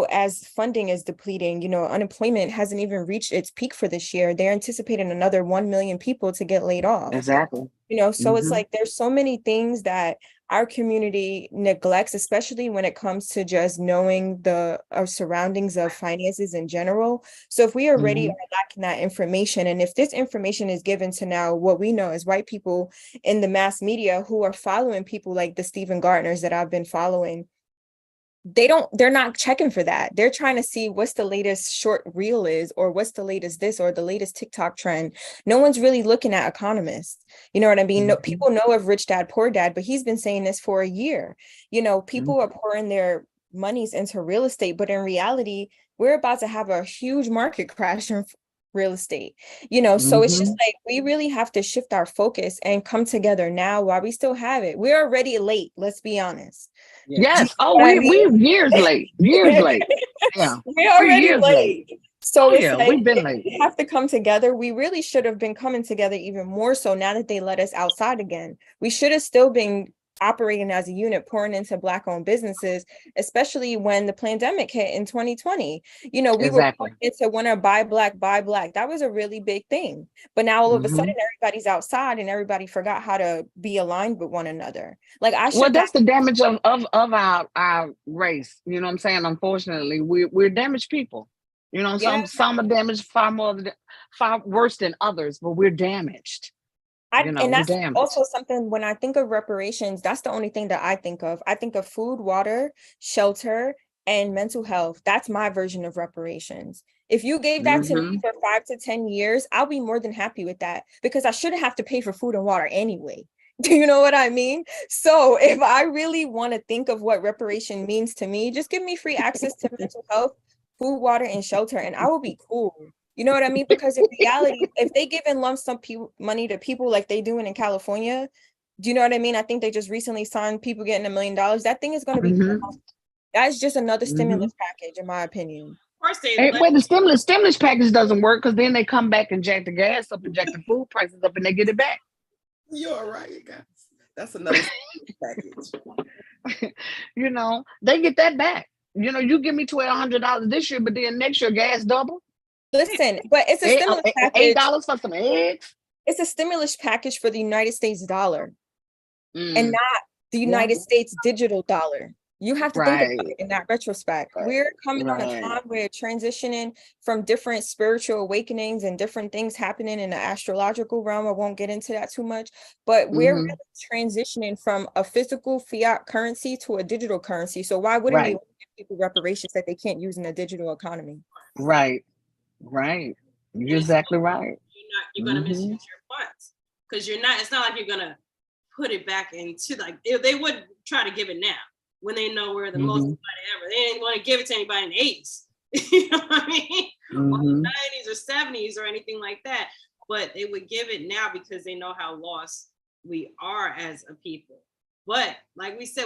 as funding is depleting. Unemployment hasn't even reached its peak for this year. They're anticipating another 1 million people to get laid off. Exactly. So it's like there's so many things that our community neglects, especially when it comes to just knowing our surroundings of finances in general. So if we already are lacking that information, and if this information is given to now what we know as white people in the mass media who are following people like the Stephen Gartners that I've been following, they're not checking for that. They're trying to see what's the latest short reel is, or what's the latest this, or the latest TikTok trend. No one's really looking at economists. You know what I mean? No, people know of Rich Dad, Poor Dad, but he's been saying this for a year. People are pouring their monies into real estate, but in reality, we're about to have a huge market crash real estate, so it's just like we really have to shift our focus and come together now while we still have it. We're already late, let's be honest. Yes. Oh, What I we mean? years late. Years late. Yeah. We're already years late. late. So Oh it's yeah, like we've been late. we have to come together. We really should have been coming together even more so now that they let us outside again. We should have still been operating as a unit, pouring into Black-owned businesses, especially when the pandemic hit in 2020. We were Exactly. pouring into want to buy Black, buy Black. That was a really big thing. But now all of a sudden, everybody's outside and everybody forgot how to be aligned with one another. Like Well, that's the damage of our race. You know what I'm saying? Unfortunately, we're damaged people. Yeah. Some are damaged far worse than others, but we're damaged. And we're that's damaged. also something when I think of reparations, that's the only thing that I think of. I think of food, water, shelter, and mental health. That's my version of reparations. If you gave that to me for 5 to 10 years, I'll be more than happy with that because I shouldn't have to pay for food and water anyway. Do you know what I mean? So if I really want to think of what reparation means to me, just give me free access to mental health, food, water, and shelter, and I will be cool. You know what I mean? Because in reality, if they give in lump sum money to people like they doing in California, do you know what I mean? I think they just recently signed people getting $1 million. That thing is going to be, that's just another stimulus package, in my opinion. Of course the stimulus package doesn't work because then they come back and jack the gas up and jack the food prices up and they get it back. You're right, guys. That's another package. They get that back. You give me $1,200 this year, but then next year gas double. Listen, but it's a stimulus package. $8 for some eggs. It's a stimulus package for the United States dollar and not the United States digital dollar. You have to think about it in that retrospect. We're coming on a time where transitioning from different spiritual awakenings and different things happening in the astrological realm. I won't get into that too much, but we're really transitioning from a physical fiat currency to a digital currency. So why wouldn't we give people reparations that they can't use in a digital economy? Right. You're exactly right. You're going to misuse your funds because it's not like you're going to put it back into they would try to give it now when they know we're the most money ever. They ain't going to give it to anybody in the 80s. You know what I mean? Or the 90s or 70s or anything like that. But they would give it now because they know how lost we are as a people. But like we said,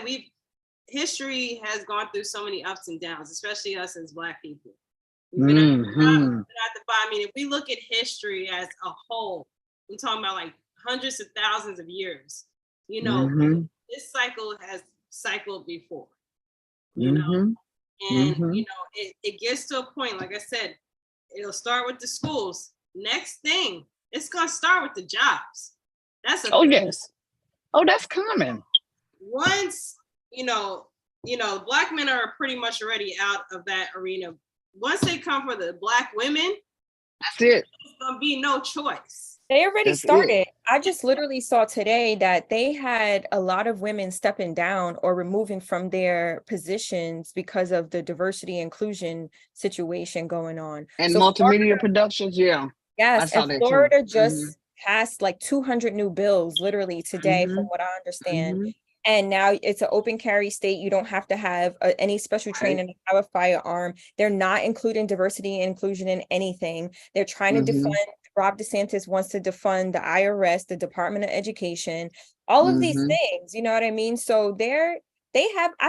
history has gone through so many ups and downs, especially us as Black people. We've been at the bottom. I mean, if we look at history as a whole, we're talking about like hundreds of thousands of years. This cycle has cycled before. And it gets to a point, like I said, it'll start with the schools. Next thing, it's gonna start with the jobs. That's that's coming. Once Black men are pretty much already out of that arena. Once they come for the Black women, that's it. There's gonna be no choice. They already started. I just literally saw today that they had a lot of women stepping down or removing from their positions because of the diversity inclusion situation going on. And so multimedia productions, Yes, and Florida just passed like 200 new bills literally today, from what I understand. And now it's an open carry state. You don't have to have any special training to have a firearm. They're not including diversity and inclusion in anything. They're trying to defund. Rob DeSantis wants to defund the R.S.C, the Department of Education, all of these things. You know what I mean? So I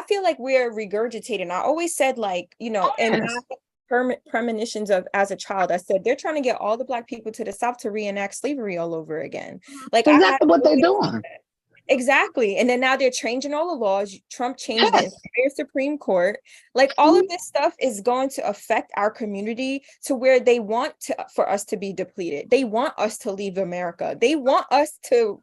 feel like we're regurgitating. I always said in my premonitions of as a child, I said they're trying to get all the Black people to the South to reenact slavery all over again. Like exactly what they're doing. Exactly. And then now they're changing all the laws. Trump changed the entire Supreme Court. Like all of this stuff is going to affect our community to where they want for us to be depleted. They want us to leave America. They want us to,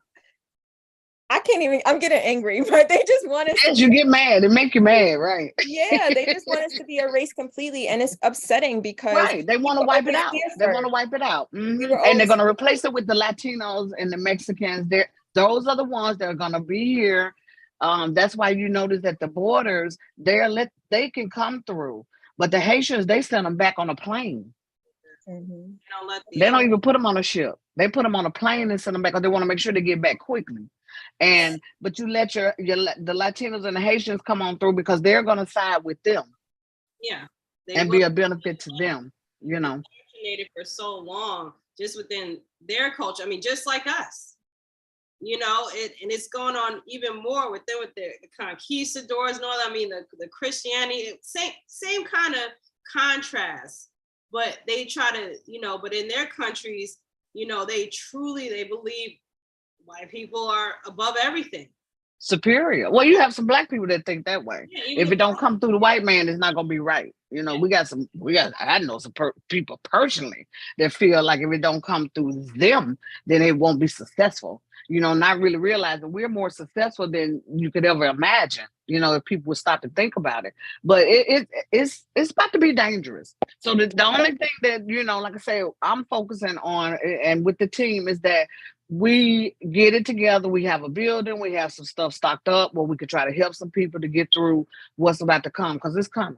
I'm getting angry, but they just want us. Yes, you get mad. It make you mad, right? Yeah, they just want us to be erased completely. And it's upsetting because they want to wipe it out. They want to wipe it out. And they're going to replace it with the Latinos and the Mexicans. Those are the ones that are going to be here. That's why you notice that the borders, they can come through. But the Haitians, they send them back on a plane. They don't even put them on a ship. They put them on a plane and send them back because they want to make sure they get back quickly. But you let the Latinos and the Haitians come on through because they're going to side with them. Yeah. And be a benefit to them, alienated for so long, just within their culture. I mean, just like us, you know, and it's going on even more with the conquistadors and all that. I mean, the Christianity, same kind of contrast, but they try to, you know, but in their countries, you know, they believe white people are above everything. Superior. Well, you have some black people that think that way. Yeah, If it don't come through the white man, it's not gonna be right. You know, I know some people personally that feel like if it don't come through them, then it won't be successful. You know, not really realizing we're more successful than you could ever imagine. You know, if people would stop to think about it. But it's about to be dangerous. So the only thing that, you know, like I say, I'm focusing on and with the team is that we get it together. We have a building. We have some stuff stocked up where we could try to help some people to get through what's about to come, because it's coming.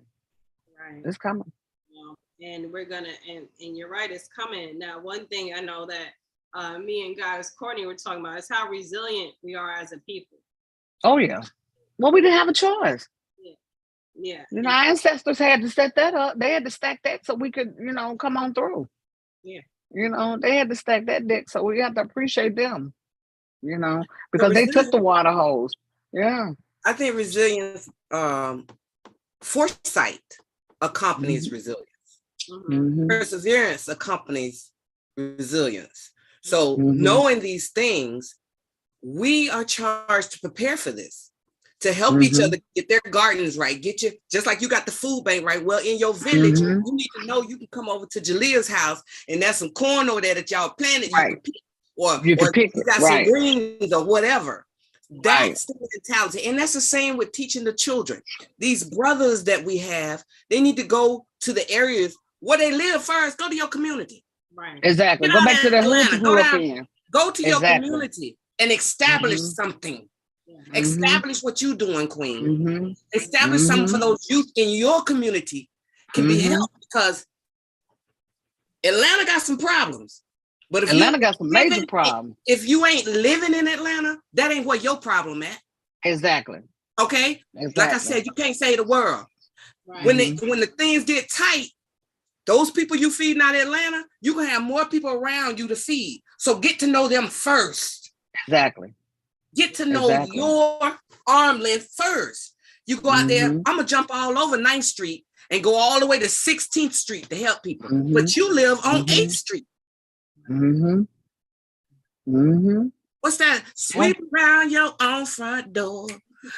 Right. It's coming. And we're gonna, and you're right, it's coming. Now, one thing I know that me and guys Courtney were talking about is how resilient we are as a people. Oh yeah. Well, we didn't have a choice. Yeah. You know, our ancestors had to set that up. They had to stack that so we could, you know, come on through. Yeah. You know, they had to stack that deck, so we have to appreciate them. You know, because they took the water hose. Yeah. I think resilience, foresight accompanies resilience. Mm-hmm. Perseverance accompanies resilience. So knowing these things, we are charged to prepare for this, to help each other get their gardens right. Just like you got the food bank right. Well, in your village, you need to know you can come over to Jaleel's house and there's some corn over there that y'all planted. Right. You can pick, or you can pick you it. got some greens or whatever. That's the mentality. And that's the same with teaching the children. These brothers that we have, they need to go to the areas where they live first. Go to your community. Right. Exactly. Go back to the hood you grew up in. Go to your community and establish something. Establish what you're doing, Queen. Establish something for those youth in your community can be helped, because Atlanta got some problems. But if Atlanta got some major problems. If you ain't living in Atlanta, that ain't where your problem at. Exactly. Okay? Like I said, you can't save the world. Right. When the things get tight, those people you feeding out of Atlanta, you're going to have more people around you to feed. So get to know them first. Exactly. Get to know your arm length first. You go out there, I'm going to jump all over 9th Street and go all the way to 16th Street to help people. But you live on 8th Street. What's that? Sweep around your own front door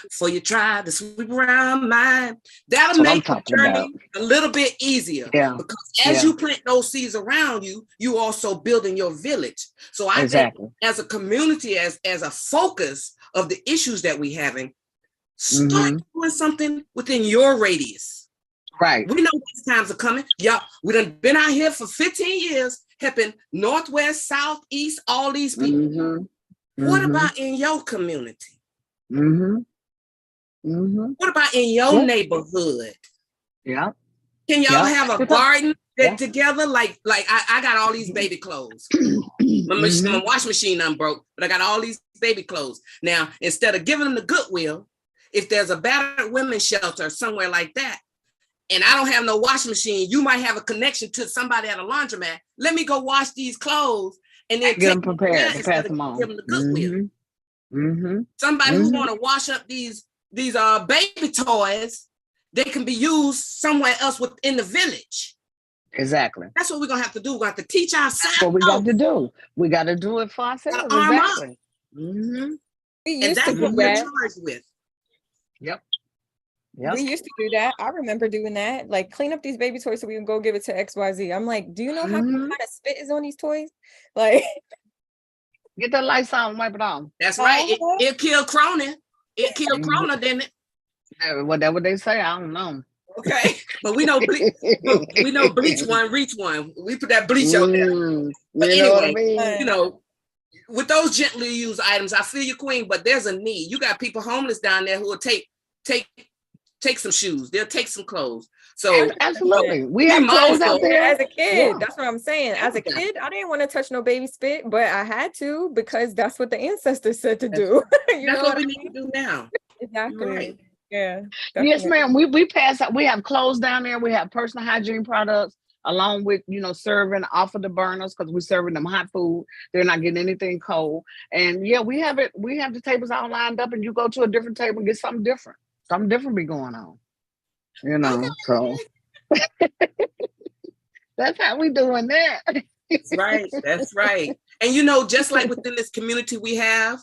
before you try to sweep around mine. That'll make the journey a little bit easier. Yeah. Because as you plant those seeds around you, you also building your village. So I think as a community, as a focus of the issues that we having, start doing something within your radius. Right. We know these times are coming. Yeah, we done been out here for 15 years helping Northwest, South, East, all these people. What about in your community? What about in your neighborhood? Yeah. Can y'all have a garden together? Like I got all these baby clothes. My wash machine broke, but I got all these baby clothes. Now, instead of giving them to Goodwill, if there's a battered women's shelter somewhere like that, and I don't have no washing machine, you might have a connection to somebody at a laundromat. Let me go wash these clothes and then get them prepared to pass them on. Give them to Goodwill. Somebody who want to wash up these baby toys, they can be used somewhere else within the village. Exactly. That's what we're gonna have to do. We're gonna have to teach ourselves. That's what we got to do. We got to do it for ourselves. Exactly. We and used that's to do what we're that. charged with. Yep. We used to do that. I remember doing that. Like, clean up these baby toys so we can go give it to XYZ. I'm like, do you know how kind of spit is on these toys? Like, get the lights on, wipe it on. That's right. It killed Cronin. It killed Corona, didn't it? Whatever they say, I don't know. Okay, but we know bleach one, reach one. We put that bleach out there. But anyway, you know, with those gently used items, I feel you, Queen. But there's a need. You got people homeless down there who will take some shoes. They'll take some clothes. So absolutely, we have clothes out there. As a kid, that's what I'm saying. As a kid, I didn't want to touch no baby spit, but I had to because that's what the ancestors said to do. That's what we need to do now. Exactly. Right. Yeah. Yes, ma'am. We pass out. We have clothes down there. We have personal hygiene products. along with, serving off of the burners, because we're serving them hot food. They're not getting anything cold. And yeah, we have the tables all lined up, and you go to a different table and get something different. Something different be going on. So that's how we doing that. That's right. That's right. And just like within this community we have,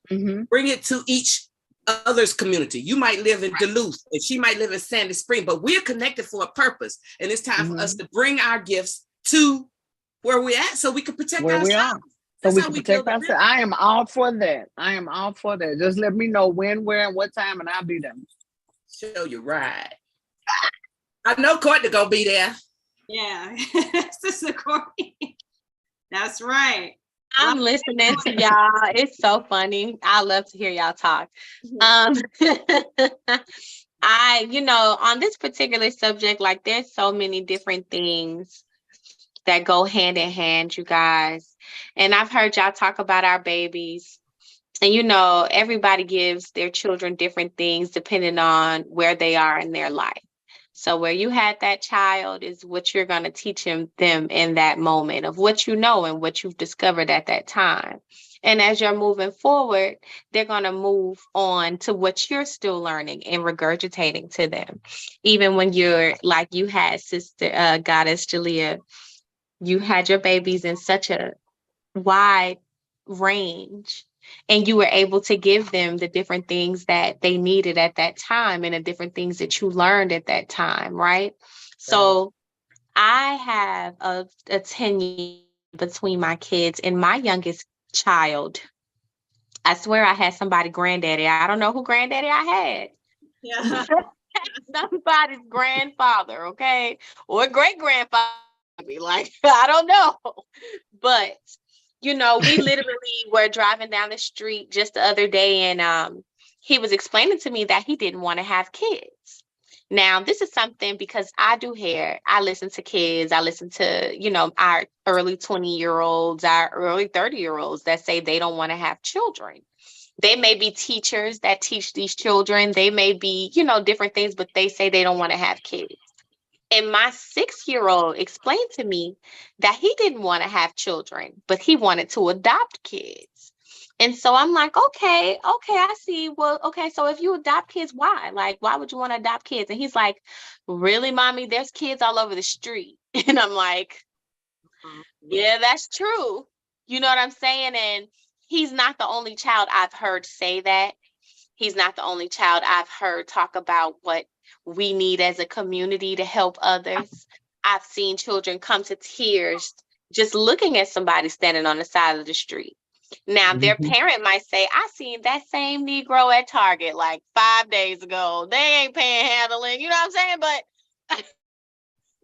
bring it to each other's community. You might live in Duluth and she might live in Sandy Spring, but we're connected for a purpose. And it's time for us to bring our gifts to where we're at so we can protect where ourselves. we are. So we can protect ourselves. I am all for that. Just let me know when, where, and what time, and I'll be there. Show you right. I know Courtney gonna be there. Yeah, Sister Courtney. That's right. I'm listening to y'all. It's so funny. I love to hear y'all talk. On this particular subject, like there's so many different things that go hand in hand, you guys. And I've heard y'all talk about our babies. And everybody gives their children different things depending on where they are in their life. So where you had that child is what you're going to teach them in that moment of what you know and what you've discovered at that time. And as you're moving forward, they're going to move on to what you're still learning and regurgitating to them. Even when you're like you had Sister Goddess Jalea, you had your babies in such a wide range. And you were able to give them the different things that they needed at that time and the different things that you learned at that time, right? So I have a 10 year between my kids, and my youngest child, I swear I had somebody granddaddy. I don't know who granddaddy I had. Yeah. Somebody's grandfather, okay? Or great-grandfather. Like, I don't know. But we literally were driving down the street just the other day, and he was explaining to me that he didn't want to have kids. Now, this is something because I do hair. I listen to kids. I listen to, our early 20-year-olds, our early 30-year-olds that say they don't want to have children. They may be teachers that teach these children. They may be, different things, but they say they don't want to have kids. And my 6-year-old explained to me that he didn't want to have children, but he wanted to adopt kids. And so I'm like, okay, I see. Well, okay, so if you adopt kids, why? Like, why would you want to adopt kids? And he's like, really, mommy, there's kids all over the street. And I'm like, yeah, that's true. You know what I'm saying? And he's not the only child I've heard say that. He's not the only child I've heard talk about what we need as a community to help others. I've seen children come to tears just looking at somebody standing on the side of the street. Now, their parent might say, I seen that same Negro at Target like 5 days ago. They ain't panhandling, you know what I'm saying?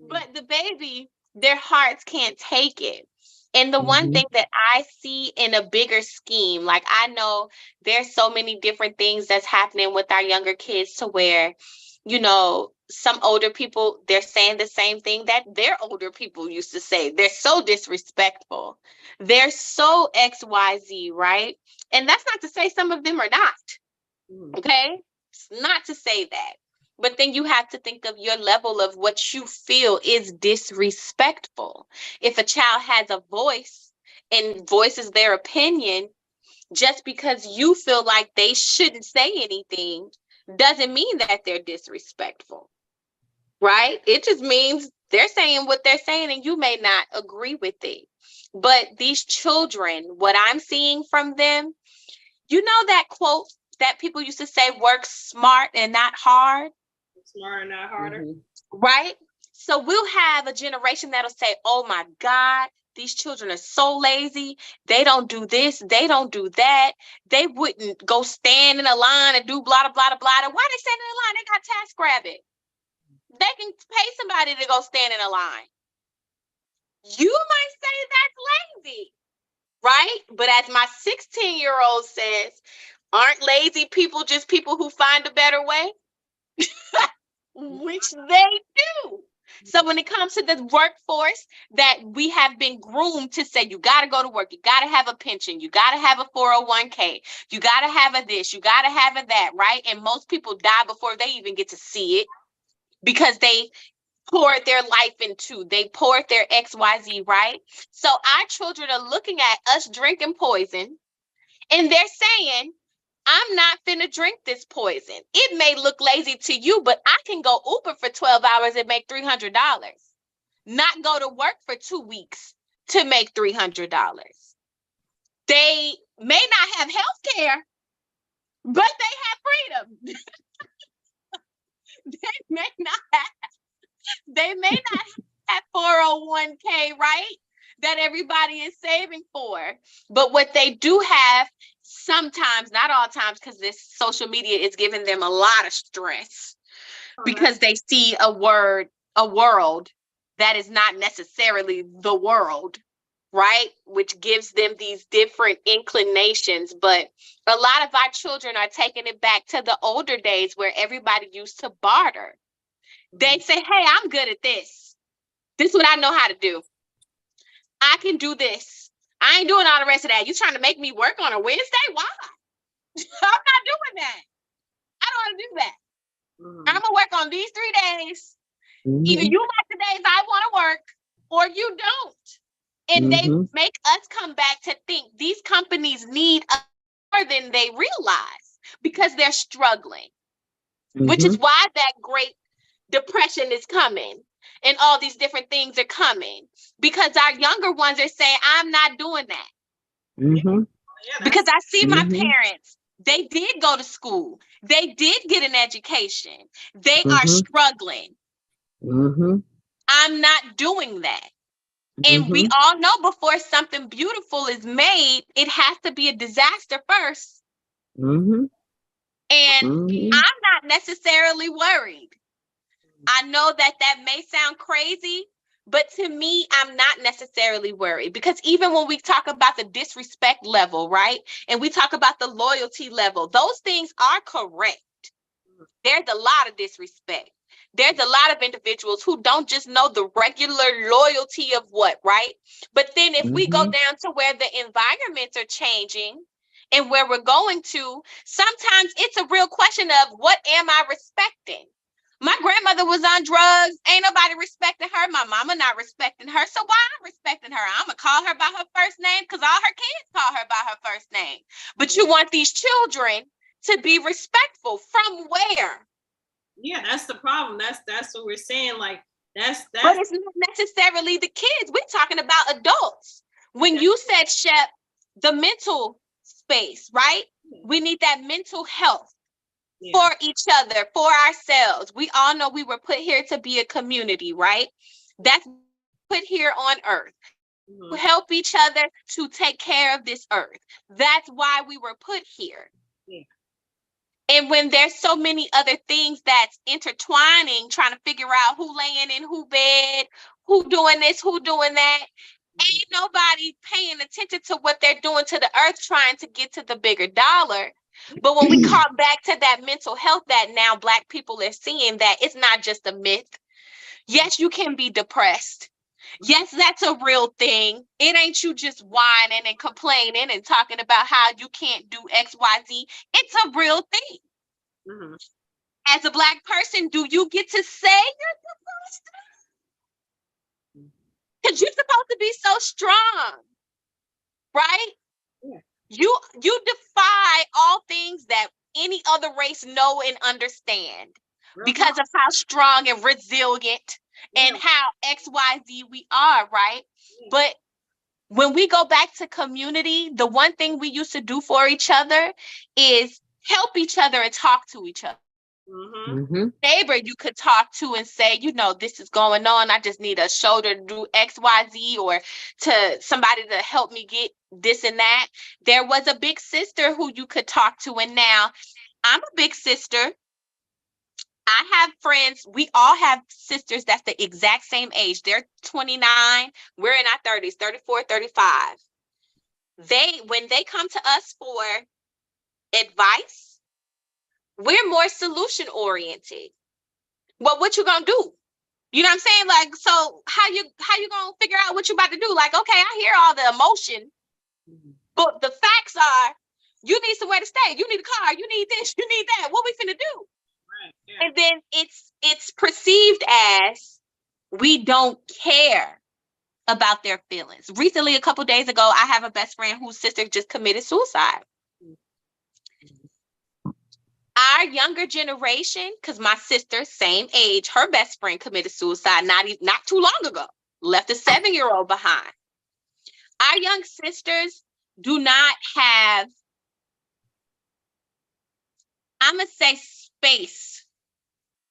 But the baby, their hearts can't take it. And the one thing that I see in a bigger scheme, like I know there's so many different things that's happening with our younger kids to where, some older people, they're saying the same thing that their older people used to say. They're so disrespectful. They're so XYZ, right? And that's not to say some of them are not. Okay? It's not to say that. But then you have to think of your level of what you feel is disrespectful. If a child has a voice and voices their opinion, just because you feel like they shouldn't say anything doesn't mean that they're disrespectful, right? It just means they're saying what they're saying and you may not agree with it. But these children, what I'm seeing from them, that quote that people used to say, work smart and not hard. Smarter, not harder. Right? So we'll have a generation that'll say, oh my God, these children are so lazy. They don't do this. They don't do that. They wouldn't go stand in a line and do blah, blah, blah, blah. Why they stand in a line? They got TaskRabbit. They can pay somebody to go stand in a line. You might say that's lazy, right? But as my 16-year-old says, aren't lazy people just people who find a better way? Which they do. So when it comes to the workforce that we have been groomed to say, you got to go to work, you got to have a pension, you got to have a 401k, you got to have a this, you got to have a that, right? And most people die before they even get to see it because they poured their life into. They poured their XYZ, right? So our children are looking at us drinking poison, and they're saying, I'm not finna drink this poison. It may look lazy to you, but I can go Uber for 12 hours and make $300. Not go to work for 2 weeks to make $300. They may not have health care, but they have freedom. They may not have 401k, right? That everybody is saving for. But what they do have sometimes, not all times, because this social media is giving them a lot of stress because they see a world that is not necessarily the world, right? Which gives them these different inclinations. But a lot of our children are taking it back to the older days where everybody used to barter. They say, hey, I'm good at this. This is what I know how to do. I can do this. I ain't doing all the rest of that. You trying to make me work on a Wednesday? Why? I'm not doing that. I don't want to do that. I'm going to work on these 3 days. Either you like the days I want to work or you don't. And they make us come back to think these companies need us more than they realize because they're struggling, which is why that Great Depression is coming and all these different things are coming because our younger ones are saying, I'm not doing that. Because I see my parents, they did go to school. They did get an education. They are struggling. I'm not doing that. And we all know before something beautiful is made, it has to be a disaster first. And I'm not necessarily worried. I know that may sound crazy, but to me, I'm not necessarily worried because even when we talk about the disrespect level, right? And we talk about the loyalty level, those things are correct. There's a lot of disrespect. There's a lot of individuals who don't just know the regular loyalty of what, right? But then if we go down to where the environments are changing and where we're going to, sometimes it's a real question of what am I respecting? My grandmother was on drugs. Ain't nobody respecting her. My mama not respecting her. So why I'm respecting her? I'm going to call her by her first name because all her kids call her by her first name. But you want these children to be respectful from where? Yeah, that's the problem. That's what we're saying. Like that's but it's not necessarily the kids. We're talking about adults. When you said, Shep, the mental space, right? We need that mental health for each other, for ourselves. We all know we were put here to be a community, right? That's put here on earth. To help each other to take care of this earth. That's why we were put here. And when there's so many other things that's intertwining, trying to figure out who laying in who bed, who doing this, who doing that, ain't nobody paying attention to what they're doing to the earth, trying to get to the bigger dollar. But when we call back to that mental health that now Black people are seeing, that it's not just a myth. Yes, you can be depressed. Yes, that's a real thing. It ain't you just whining and complaining and talking about how you can't do X, Y, Z. It's a real thing. As a Black person, do you get to say you're depressed? Because you're supposed to be so strong, right? You defy all things that any other race know and understand because of how strong and resilient and how XYZ we are, right? But when we go back to community, the one thing we used to do for each other is help each other and talk to each other. Neighbor you could talk to and say, you know, this is going on. I just need a shoulder to do XYZ, or to somebody to help me get this and that. There was a big sister who you could talk to. And now I'm a big sister. I have friends. We all have sisters that's the exact same age. They're 29. We're in our 30s, 34, 35. When they come to us for advice, we're more solution oriented. Well, what you gonna do? You know what I'm saying? Like, so how you gonna figure out what you about to do? Like, okay, I hear all the emotion, but the facts are, you need somewhere to stay. You need a car. You need this. You need that. What we finna do? And then it's perceived as we don't care about their feelings. Recently, a couple days ago, I have a best friend whose sister just committed suicide. Our younger generation, because my sister, same age, her best friend committed suicide not too long ago, left a 7-year-old behind. Our young sisters do not have, I'm going to say, space.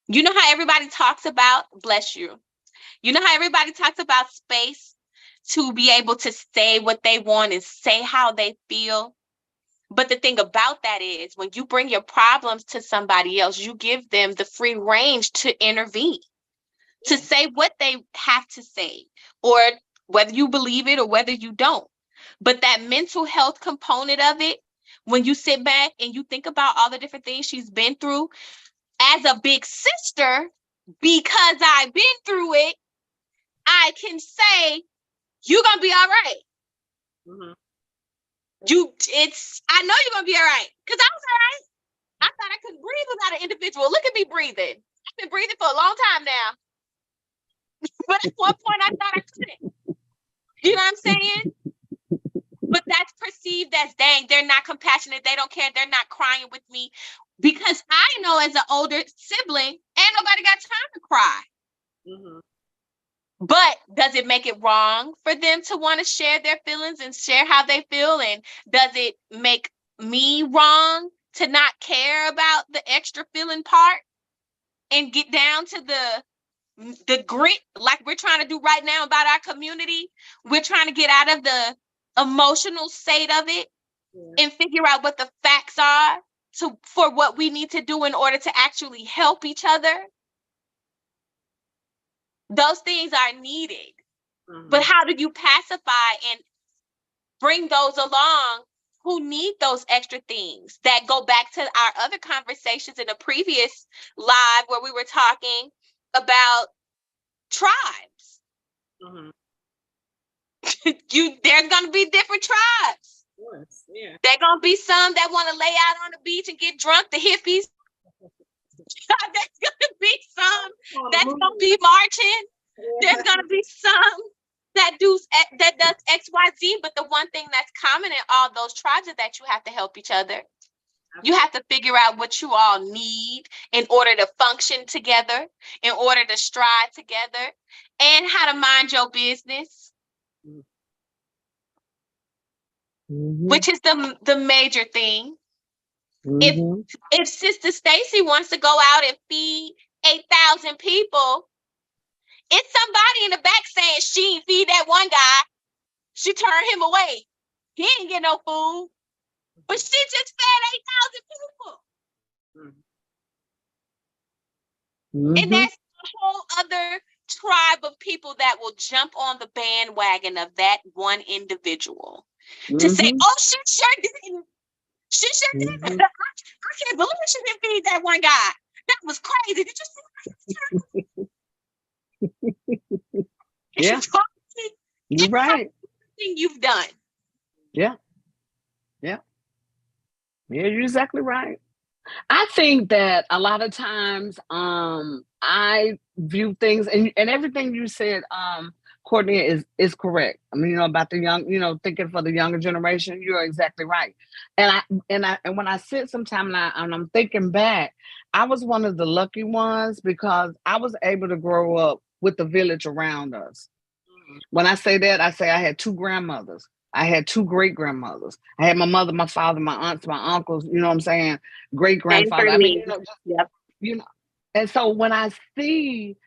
You know how everybody talks about, bless you, you know how everybody talks about space to be able to say what they want and say how they feel? But the thing about that is when you bring your problems to somebody else, you give them the free range to intervene, to say what they have to say, or whether you believe it or whether you don't. But that mental health component of it, when you sit back and you think about all the different things she's been through, as a big sister, because I've been through it, I can say, you're going to be all right. Mm-hmm. I know you're going to be all right. Because I was all right. I thought I couldn't breathe without an individual. Look at me breathing. I've been breathing for a long time now. But at one point, I thought I couldn't. You know what I'm saying? But that's perceived as, dang, they're not compassionate. They don't care. They're not crying with me. Because I know as an older sibling, ain't nobody got time to cry. Mm-hmm. But does it make it wrong for them to want to share their feelings and share how they feel? And does it make me wrong to not care about the extra feeling part and get down to the grit like we're trying to do right now about our community? We're trying to get out of the emotional state of it and figure out what the facts are for what we need to do in order to actually help each other. Those things are needed. Mm-hmm. But how do you pacify and bring those along who need those extra things? That go back to our other conversations in a previous live where we were talking about tribes. Mm-hmm. There's going to be different tribes. Of course, yeah. There's going to be some that want to lay out on the beach and get drunk, the hippies. There's going to be some that's going to be marching. There's going to be some that does X, Y, Z. But the one thing that's common in all those tribes is that you have to help each other. You have to figure out what you all need in order to function together, in order to strive together, and how to mind your business. Mm-hmm. Which is the major thing. Mm-hmm. If Sister Stacy wants to go out and feed 8,000 people, it's somebody in the back saying she ain't feed that one guy. She turned him away. He ain't get no food. But she just fed 8,000 people. Mm-hmm. And there's a whole other tribe of people that will jump on the bandwagon of that one individual. Mm-hmm. To say, oh, she sure didn't. She sure didn't. Mm-hmm. I can't believe she didn't feed that one guy. That was crazy. Did you see? Yeah. You're right. You've done. Yeah. Yeah. Yeah, you're exactly right. I think that a lot of times I view things and everything you said, Courtney, is correct. I mean, about the young, thinking for the younger generation, you're exactly right. And when I sit sometime and I'm thinking back, I was one of the lucky ones because I was able to grow up with the village around us. Mm-hmm. When I say that, I say I had 2 grandmothers. I had 2 great grandmothers. I had my mother, my father, my aunts, my uncles, you know what I'm saying? Great grandfather. I mean, yep. And so when I see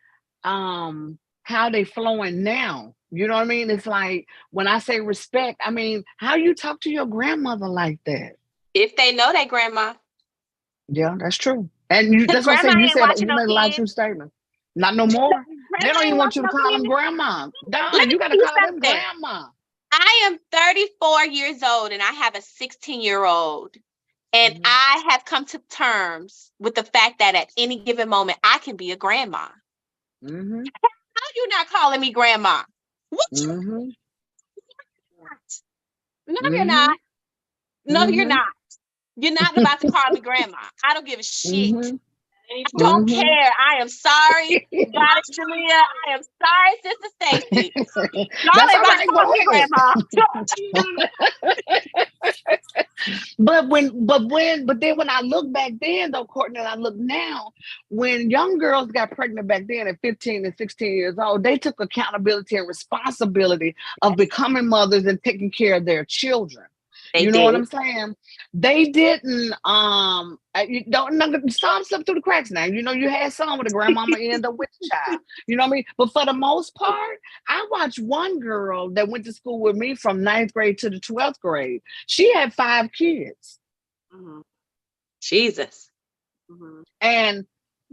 how they flowing now, you know what I mean? It's like when I say respect, I mean, how you talk to your grandmother like that? If they know their grandma. Yeah, that's true. And that's what I said. You made a lot of true statements. Not no more. They don't even want you to call them grandma. Don, you got to call them grandma. I am 34 years old and I have a 16-year-old. And mm-hmm. I have come to terms with the fact that at any given moment, I can be a grandma. Mm-hmm. How are you not calling me grandma? What? Mm-hmm. No, mm-hmm. You're not. No, mm-hmm. You're not. You're not about to call me grandma. I don't give a shit. Mm-hmm. Any I don't Mhm. care. I am sorry, Goddess Julia. I am sorry, Sister Stacy. Y'all That's ain't all about to right. call Go me ahead. grandma. But then when I look back then though, Courtney, and I look now, when young girls got pregnant back then at 15 and 16 years old, they took accountability and responsibility of becoming mothers and taking care of their children. They You know what did. I'm saying? They didn't you don't some slip through the cracks now. You know, you had some with a grandmama end up with a child. You know what I mean? But for the most part, I watched one girl that went to school with me from 9th grade to the 12th grade. She had 5 kids Mhm, Jesus. mhm. and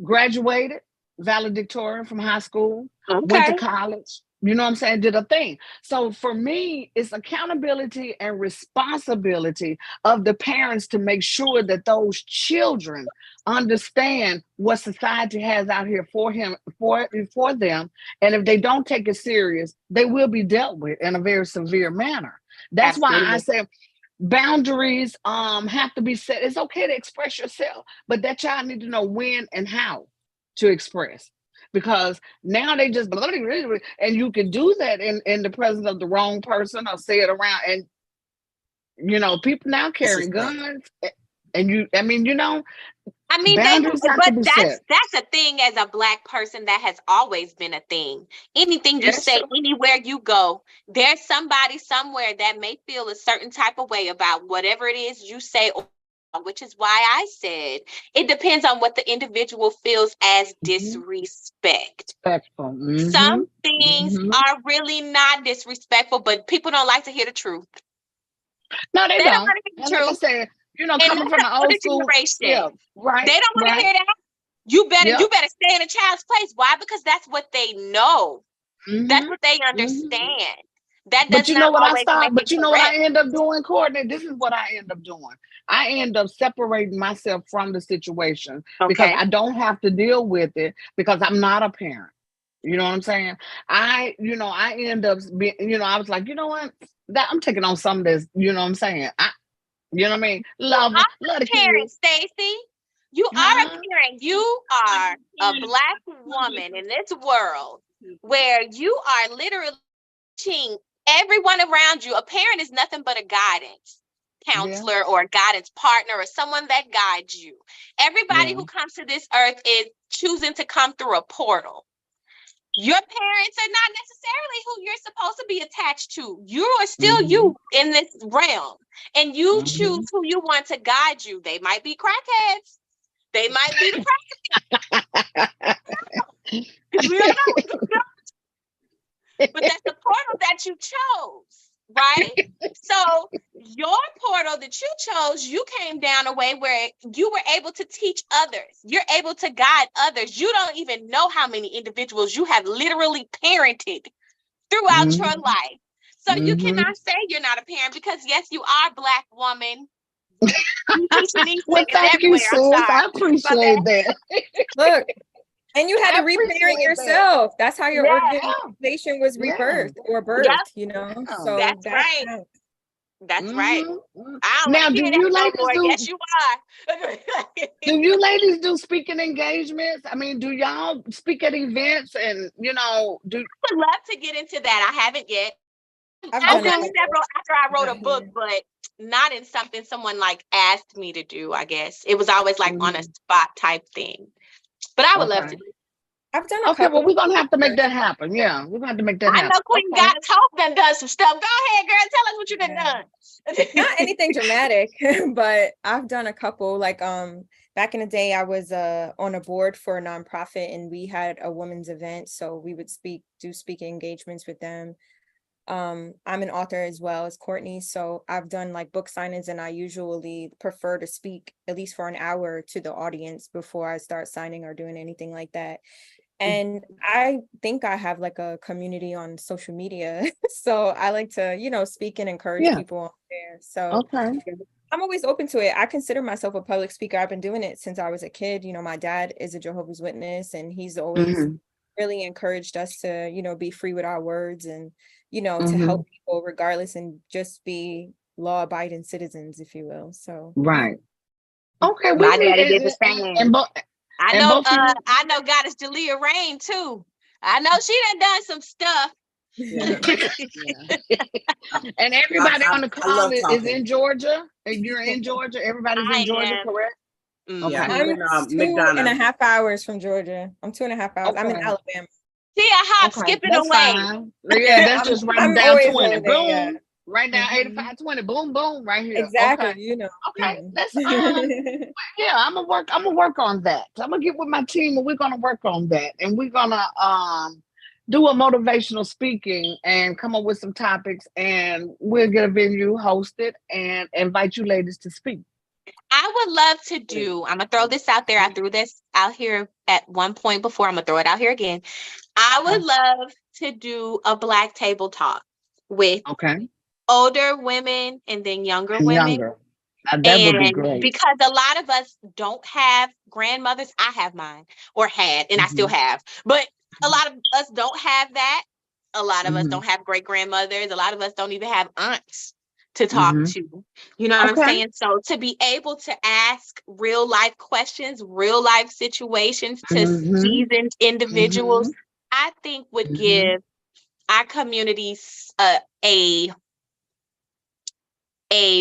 graduated valedictorian from high school, went to Okay. college. You know what I'm saying? Did a thing. So for me, it's accountability and responsibility of the parents to make sure that those children understand what society has out here for them. And if they don't take it serious, they will be dealt with in a very severe manner. That's why I Absolutely. say boundaries have to be set. It's okay to express yourself, but that child need to know when and how to express, because now they just and you can do that in the presence of the wrong person or say it around, and you know people now carrying Disrespect. guns, and I mean, you know, I mean, boundaries have to but be that's set. a thing as a Black person that has always been a thing. Anything you Yes, say, anywhere you go, there's somebody somewhere that may feel a certain type of way about whatever it is you say, which is why I said it depends on what the individual feels as mm-hmm. disrespect. Respectful. Mm-hmm. Some things Mm-hmm. are really not disrespectful, but people don't like to hear the truth. No, they They don't don't. want to hear And the like I truth. said, you know, And coming that's from the the old older school, yeah, generation. right, They don't want to right, hear that. You yep. better stay in a child's place. Why? Because that's what they know. That's Mm-hmm. what they Mm-hmm. understand. That But does you know not what I always start, make it but you know what correct. I end up doing, Courtney? This is what I end up doing. I end up separating myself from the situation because Okay. I don't have to deal with it because I'm not a parent. You know what I'm saying? I end up being, I was like, you know what? That I'm taking on some of this, you know what I'm saying? You know what I mean? You Love are the a parent, kids. Stacy. You are a Huh? parent. You are a Black woman in this world where you are literally teaching everyone around you. A parent is nothing but a guidance Yeah, counselor or a guidance partner or someone that guides you. Everybody yeah. who comes to this earth is choosing to come through a portal. Your parents are not necessarily who you're supposed to be attached to. You are still Mm-hmm. you in this realm, and you choose Mm-hmm. who you want to guide you. They might be crackheads. They might be the crackheads. We don't know. But that's the portal that you chose, right? So your portal that you chose, you came down a way where you were able to teach others. You're able to guide others. You don't even know how many individuals you have literally parented throughout your Mm-hmm. life. So you Mm-hmm. cannot say you're not a parent because yes, you are a Black woman. You teach these Well, niggas thank you, everywhere. I'm sis. sorry. I My appreciate bad. that. Look, and you had to I reparent appreciate that. yourself. That's how your Yeah, organization was Yeah, rebirthed or yep, birthed, you know? yeah. So that's that right. counts. That's right. Mm-hmm. I don't want Now, to do hear that you no ladies more. do Yes, you do are. you ladies do speaking engagements? I mean, do y'all speak at events and do Would love to get into that. I haven't yet. I've I've done done it okay? several before, after I wrote a not book, here. but not in something someone like asked me to do, I guess. It was always like on a Mhm. spot type thing. But I would love Okay. to. I've done a Okay, well, couple we're gonna have to make here. that happen. Yeah, we're gonna have to make that I know happen. Queen Okay. Goddess Hope done some stuff. Go ahead, girl. Tell us what you done Yeah. done. Not anything dramatic, but I've done a couple. Like back in the day, I was on a board for a nonprofit and we had a women's event. So we would do speaking engagements with them. I'm an author as well as Courtney. So I've done like book signings and I usually prefer to speak at least for an hour to the audience before I start signing or doing anything like that. And I think I have like a community on social media. So I like to, speak and encourage Yeah. people on there. So Okay. I'm always open to it. I consider myself a public speaker. I've been doing it since I was a kid. My dad is a Jehovah's Witness and he's always Mm-hmm. really encouraged us to, be free with our words and, to Mm-hmm. help people regardless and just be law-abiding citizens, if you will. So Right. Okay. We My need daddy did the same. And both of you, I know Goddess Jalea Rain too. I know she done some stuff. Yeah. Yeah. and everybody on the I call love is talking. in Georgia. And you're in Georgia. Everybody's in I Georgia, am. correct? Yeah, Okay. I'm I'm in 2.5 McDonough. hours from Georgia. I'm 2.5 hours. I'm in Okay. Alabama. See, a hop, Okay, skipping that's away. fine. Yeah, that's just right I'm down always 20. over there. Yeah. Boom. Right down Mhm. 8520. Boom, boom, right here. Exactly. Okay. You know. Okay. Mhm. Let's yeah, I'm gonna work on that. I'm gonna get with my team and we're gonna work on that. And we're gonna do a motivational speaking and come up with some topics and we'll get a venue hosted and invite you ladies to speak. I would love to do, I'm gonna throw this out there. I threw this out here at one point before. I'm gonna throw it out here again. I would love to do a Black table talk with Okay. older women and then younger And women. younger. Now, that would be And great. because a lot of us don't have grandmothers, I have mine or had, and I still have, but a lot of us don't have that. A lot of us don't have great grandmothers. A lot of us don't even have aunts to talk to. You know what I'm Okay. saying? So to be able to ask real life questions, real life situations to seasoned individuals, I think would give our communities a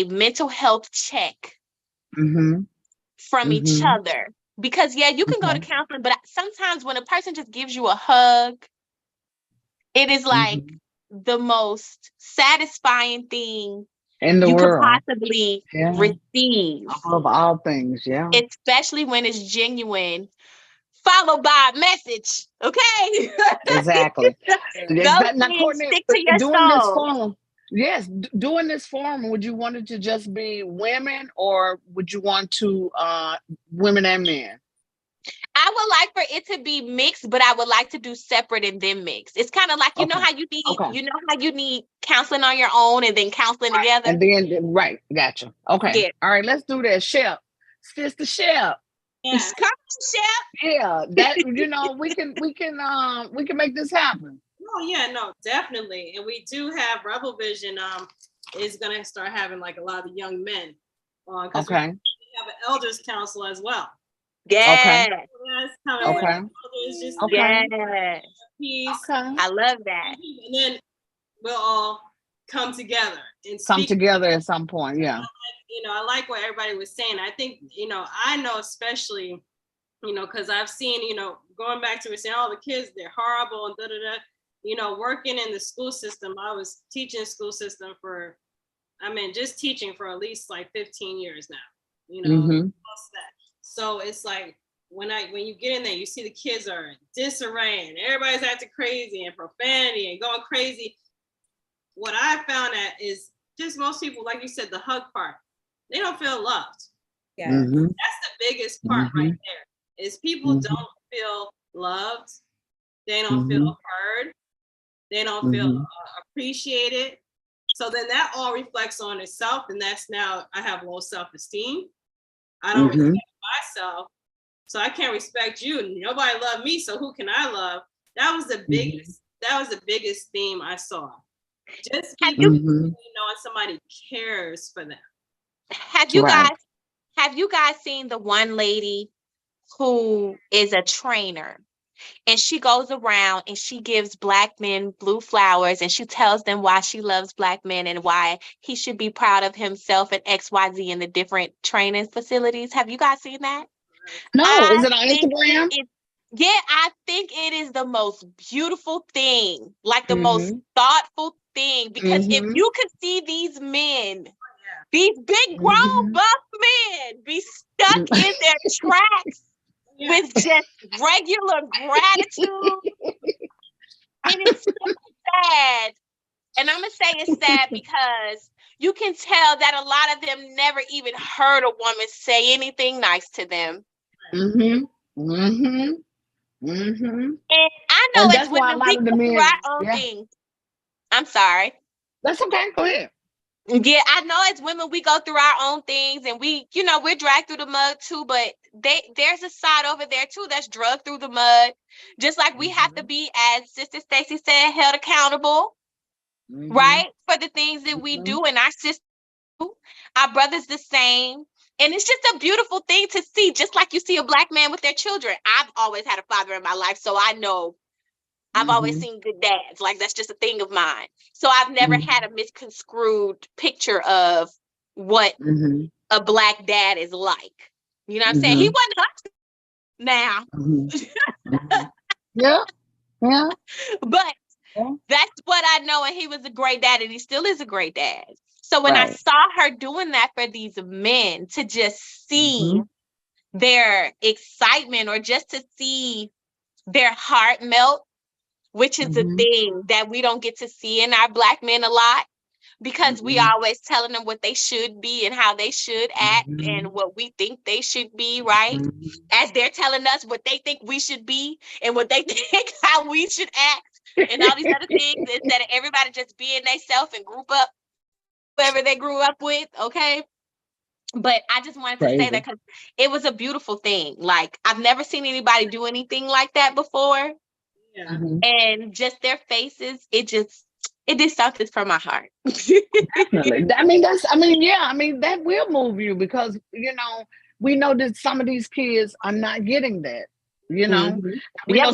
mental health check from each other. Because yeah, you can go to counseling, but sometimes when a person just gives you a hug, it is like the most satisfying thing In the you could world. possibly Yeah. receive. Above all things, yeah. Especially when it's genuine, followed by a message. Okay. Exactly. Those Now, things Courtney, stick to your doing this soul. forum, yes, doing this forum, would you want it to just be women or would you want to women and men? I would like for it to be mixed, but I would like to do separate and then mix. It's kind of like you know how you need counseling on your own and then counseling together. And then right, gotcha. Okay. Yeah. All right, let's do that. Shep. Sister Shep. Yeah. Come on, Chef. Yeah, that we can make this happen. Oh yeah, no, definitely. And we do have Rebel Vision is gonna start having like a lot of young men on because we have an elders council as well. Yeah. Okay. Just Yeah. peace. Okay. I love that. And then we'll all come together and Come speak together at some point. Yeah. I like what everybody was saying. I think, I know especially, because I've seen, going back to it saying, oh, the kids, they're horrible and working in the school system. I was teaching school system just teaching for at least like 15 years now, plus that. So it's like, when you get in there, you see the kids are in disarray and everybody's acting crazy and profanity and going crazy. What I found out is just most people, like you said, the hug part, they don't feel loved. Yeah. That's the biggest part right there, is people don't feel loved. They don't feel heard. They don't feel appreciated. So then that all reflects on itself. And that's now I have low self-esteem. I don't respect myself. So I can't respect you. Nobody loved me. So who can I love? That was the biggest theme I saw. Just people knowing somebody cares for them. Have you guys seen the one lady who is a trainer and she goes around and she gives Black men blue flowers and she tells them why she loves Black men and why he should be proud of himself and XYZ in the different training facilities? Have you guys seen that? No, is it on Instagram? I think it is the most beautiful thing, like the most thoughtful thing, because if you could see these men, these big grown buff men be stuck in their tracks with just regular gratitude, and it's so sad. And I'm gonna say it's sad because you can tell that a lot of them never even heard a woman say anything nice to them. And I know it's women, we go through our own things. I'm sorry. That's okay. Go ahead. Yeah, I know as women, we go through our own things and we're dragged through the mud too, but there's a side over there too that's drugged through the mud. Just like we have to be, as Sister Stacy said, held accountable, right? For the things that we do, and our sisters, our brothers the same. And it's just a beautiful thing to see, just like you see a Black man with their children. I've always had a father in my life, so I know I've always seen good dads. Like, that's just a thing of mine. So I've never had a misconstrued picture of what a Black dad is like. You know what I'm saying? He wasn't hustling now. Yeah. But that's what I know. And he was a great dad, and he still is a great dad. So when I saw her doing that for these men, to just see their excitement, or just to see their heart melt, which is a thing that we don't get to see in our Black men a lot, because we always telling them what they should be and how they should act and what we think they should be, right? As they're telling us what they think we should be and what they think how we should act and all these other things, instead of everybody just being themselves and group up whoever they grew up with, okay? But I just wanted to say that because it was a beautiful thing. Like, I've never seen anybody do anything like that before. Yeah. And just their faces, it did something for my heart. Definitely. I mean, that will move you, because, we know that some of these kids are not getting that, We know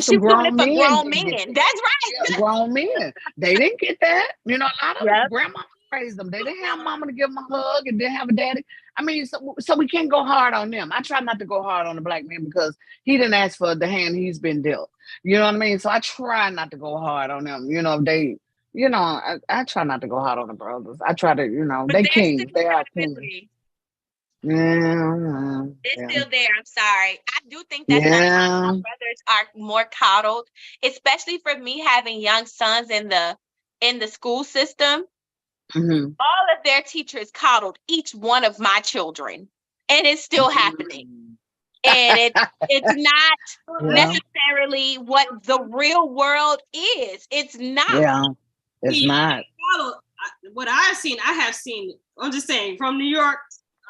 some grown men. That's right. Yeah, grown men. They didn't get that. A lot of grandma raised them. They didn't have mama to give them a hug and didn't have a daddy. I mean, so we can't go hard on them. I try not to go hard on the Black man, because he didn't ask for the hand he's been dealt. You know what I mean? So I try not to go hard on them. They, I try not to go hard on the brothers. I try to, they kings. They are kings. Yeah. It's still there. I'm sorry. I do think that sometimes brothers are more coddled, especially for me having young sons in the school system. All of their teachers coddled each one of my children, and it's still happening. And it's not necessarily what the real world is. It's not. Yeah, it's not. What I have seen. I'm just saying, from New York.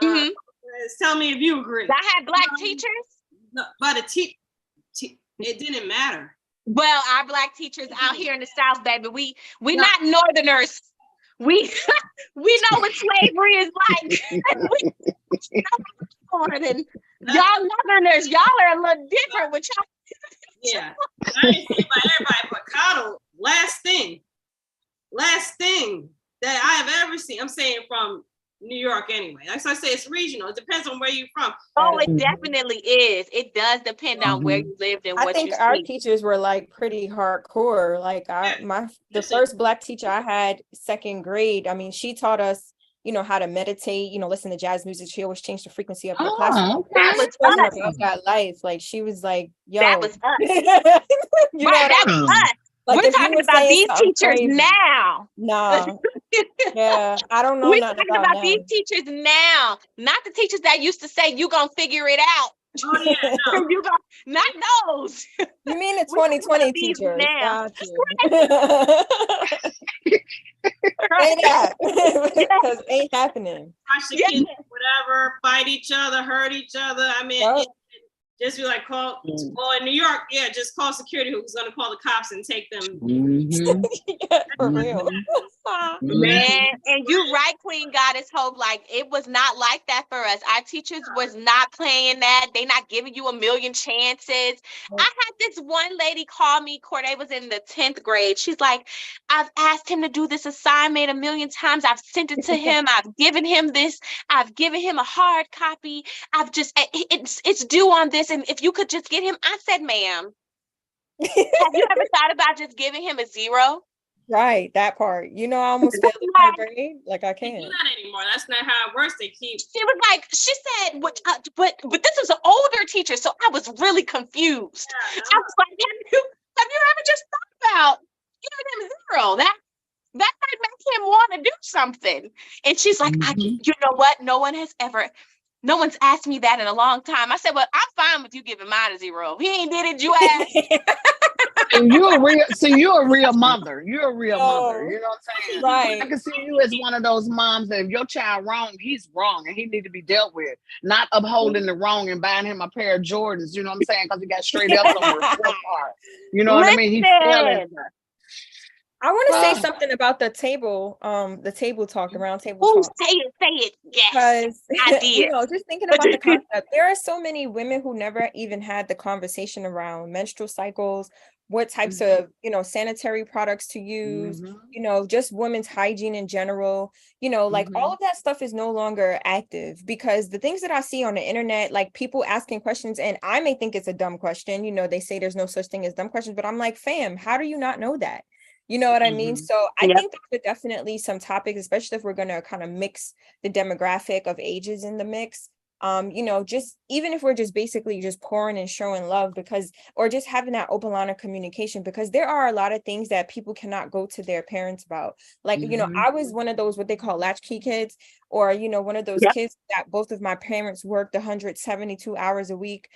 Tell me if you agree. I had Black teachers. No, but it didn't matter. Well, our Black teachers out here in the South, baby, we not Northerners. We know what slavery is like. And y'all Northerners, y'all are a little different with y'all. Yeah, I ain't saying by everybody, but coddle, last thing that I have ever seen. I'm saying from New York anyway. Like I say, it's regional. It depends on where you're from. Oh, it definitely is. It does depend on where you lived and what you see. I think our teachers were like pretty hardcore. Like the first Black teacher I had, second grade, I mean, she taught us, how to meditate, listen to jazz music. She always changed the frequency of her classroom. That was us. About life. Like, she was like, yo. That was us. That was us. Like, we're talking about these teachers now. No. Yeah, I don't know. We're talking about these teachers now, not the teachers that used to say, "You gonna figure it out." Oh yeah, no. Not those. You mean the 2020 teachers? Now. Say that, because ain't happening. Watch the kids, whatever, fight each other, hurt each other. I mean, just be like, well, in New York, just call security, who's going to call the cops and take them. For real. Man, and you're right, Queen Goddess Hope. Like, it was not like that for us. Our teachers was not playing that. They not giving you a million chances. I had this one lady call me, Corday was in the 10th grade. She's like, I've asked him to do this assignment a million times. I've sent it to him. I've given him this. I've given him a hard copy. It's due on this. And if you could just get him, I said, ma'am, have you ever thought about just giving him a 0? Right, that part. I almost failed in third grade. Like, I can't. Not anymore. That's not how it works. They keep. She was like, she said, but this was an older teacher, so I was really confused. Yeah, I was like, have you ever just thought about giving him a 0? That might make him want to do something. And she's like, you know what? No one's asked me that in a long time. I said, well, I'm fine with you giving mine a 0. He ain't did it, you asked. And you're a real mother. You're a real mother. You know what I'm saying? Right. I can see you as one of those moms that if your child wrong, he's wrong and he need to be dealt with. Not upholding the wrong and buying him a pair of Jordans, you know what I'm saying? Because he got straight up on her. You know what I mean? He's failing her. I want to say Ah. something about the table talk, the round table Ooh, talk. say it. Yes. Because, Idea. just thinking about the concept, there are so many women who never even had the conversation around menstrual cycles, what types of, sanitary products to use, just women's hygiene in general, like all of that stuff is no longer active because the things that I see on the internet, like people asking questions, and I may think it's a dumb question, they say there's no such thing as dumb questions, but I'm like, fam, how do you not know that? You know what I mean? So I think there's definitely some topics, especially if we're going to kind of mix the demographic of ages in the mix. Just even if we're just basically just pouring and showing love or just having that open line of communication, because there are a lot of things that people cannot go to their parents about. Like, I was one of those, what they call latchkey kids, or, one of those kids that both of my parents worked 172 hours a week,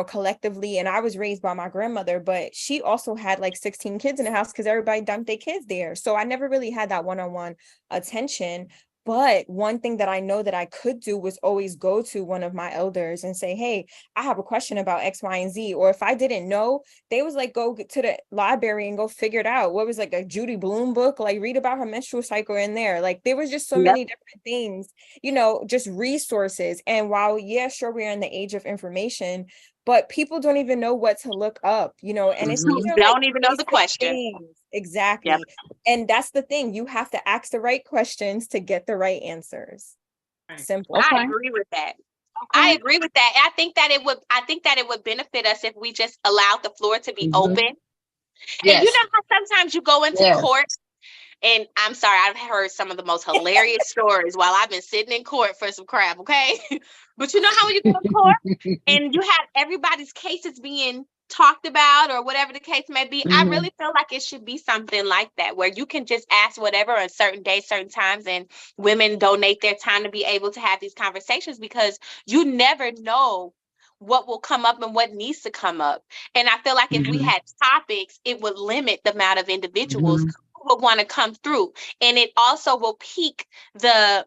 collectively. And I was raised by my grandmother, but she also had like 16 kids in the house because everybody dumped their kids there. So I never really had that one-on-one attention. But one thing that I know that I could do was always go to one of my elders and say, hey, I have a question about X, Y, and Z. Or if I didn't know, they was like, go to the library and go figure it out. What was like a Judy Blume book, like read about her menstrual cycle in there. Like there was just so many different things, just resources. And while, sure, we're in the age of information, but people don't even know what to look up, and it's even don't even know the question. Things. Exactly. Yep. And that's the thing. You have to ask the right questions to get the right answers. Simple. Okay. I agree with that. I agree with that. I think that it would benefit us if we just allowed the floor to be open. Yes. And you know how sometimes you go into court, and I'm sorry, I've heard some of the most hilarious stories while I've been sitting in court for some crap, okay? But you know how when you go to court and you have everybody's cases being talked about or whatever the case may be, I really feel like it should be something like that where you can just ask whatever on certain days, certain times, and women donate their time to be able to have these conversations, because you never know what will come up and what needs to come up. And I feel like if we had topics, it would limit the amount of individuals who would want to come through. And it also will pique the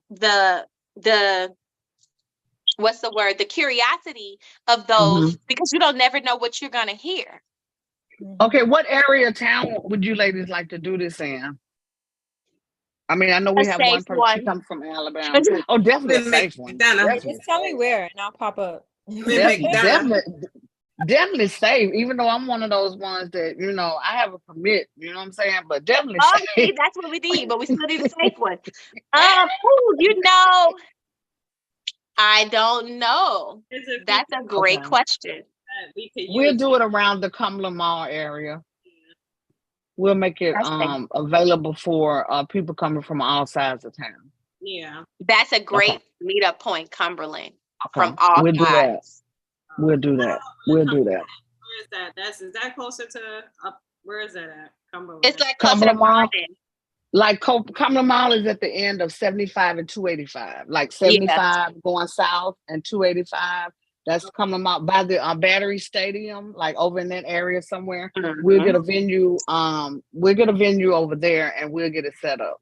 what's the word? The curiosity of those, because you don't never know what you're going to hear. Okay, what area of town would you ladies like to do this in? I mean, I know we have one person, she comes from Alabama. Oh, definitely a safe one. Just tell me where and I'll pop up. Definitely safe, even though I'm one of those ones that, I have a permit, you know what I'm saying? But definitely safe. See, that's what we need, but we still need a safe one. I don't know. That's a great question. We'll do it around the Cumberland Mall area. We'll make it available for people coming from all sides of town. Yeah. That's a great meetup point, Cumberland. From all sides. We'll do that. Where is that? Is that closer to where is that at? Cumberland. It's like Cumberland Mall. Like Cumberland Mall is at the end of 75 and 285. Like 75 going south and 285. That's Cumberland Mall by the Battery Stadium, like over in that area somewhere. We'll get a venue. We'll get a venue over there and we'll get it set up.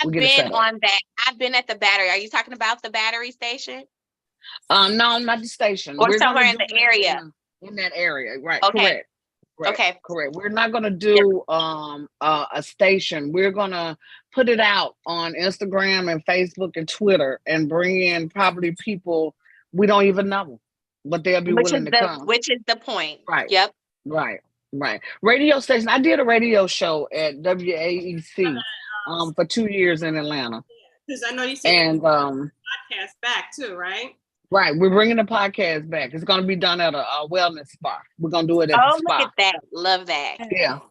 I've been on that. I've been at the Battery. Are you talking about the Battery station? No, not the station. Or somewhere in the area. In that area, right? Okay. Correct. We're not going to do a station. We're going to put it out on Instagram and Facebook and Twitter and bring in probably people we don't even know, but they'll be willing to come. Which is the point. Right. Yep. Right. Radio station. I did a radio show at WAEC for 2 years in Atlanta. Because I know you said podcast back too, right? Right, we're bringing the podcast back. It's going to be done at a wellness spa. We're going to do it at the spa. Look at that. Love that.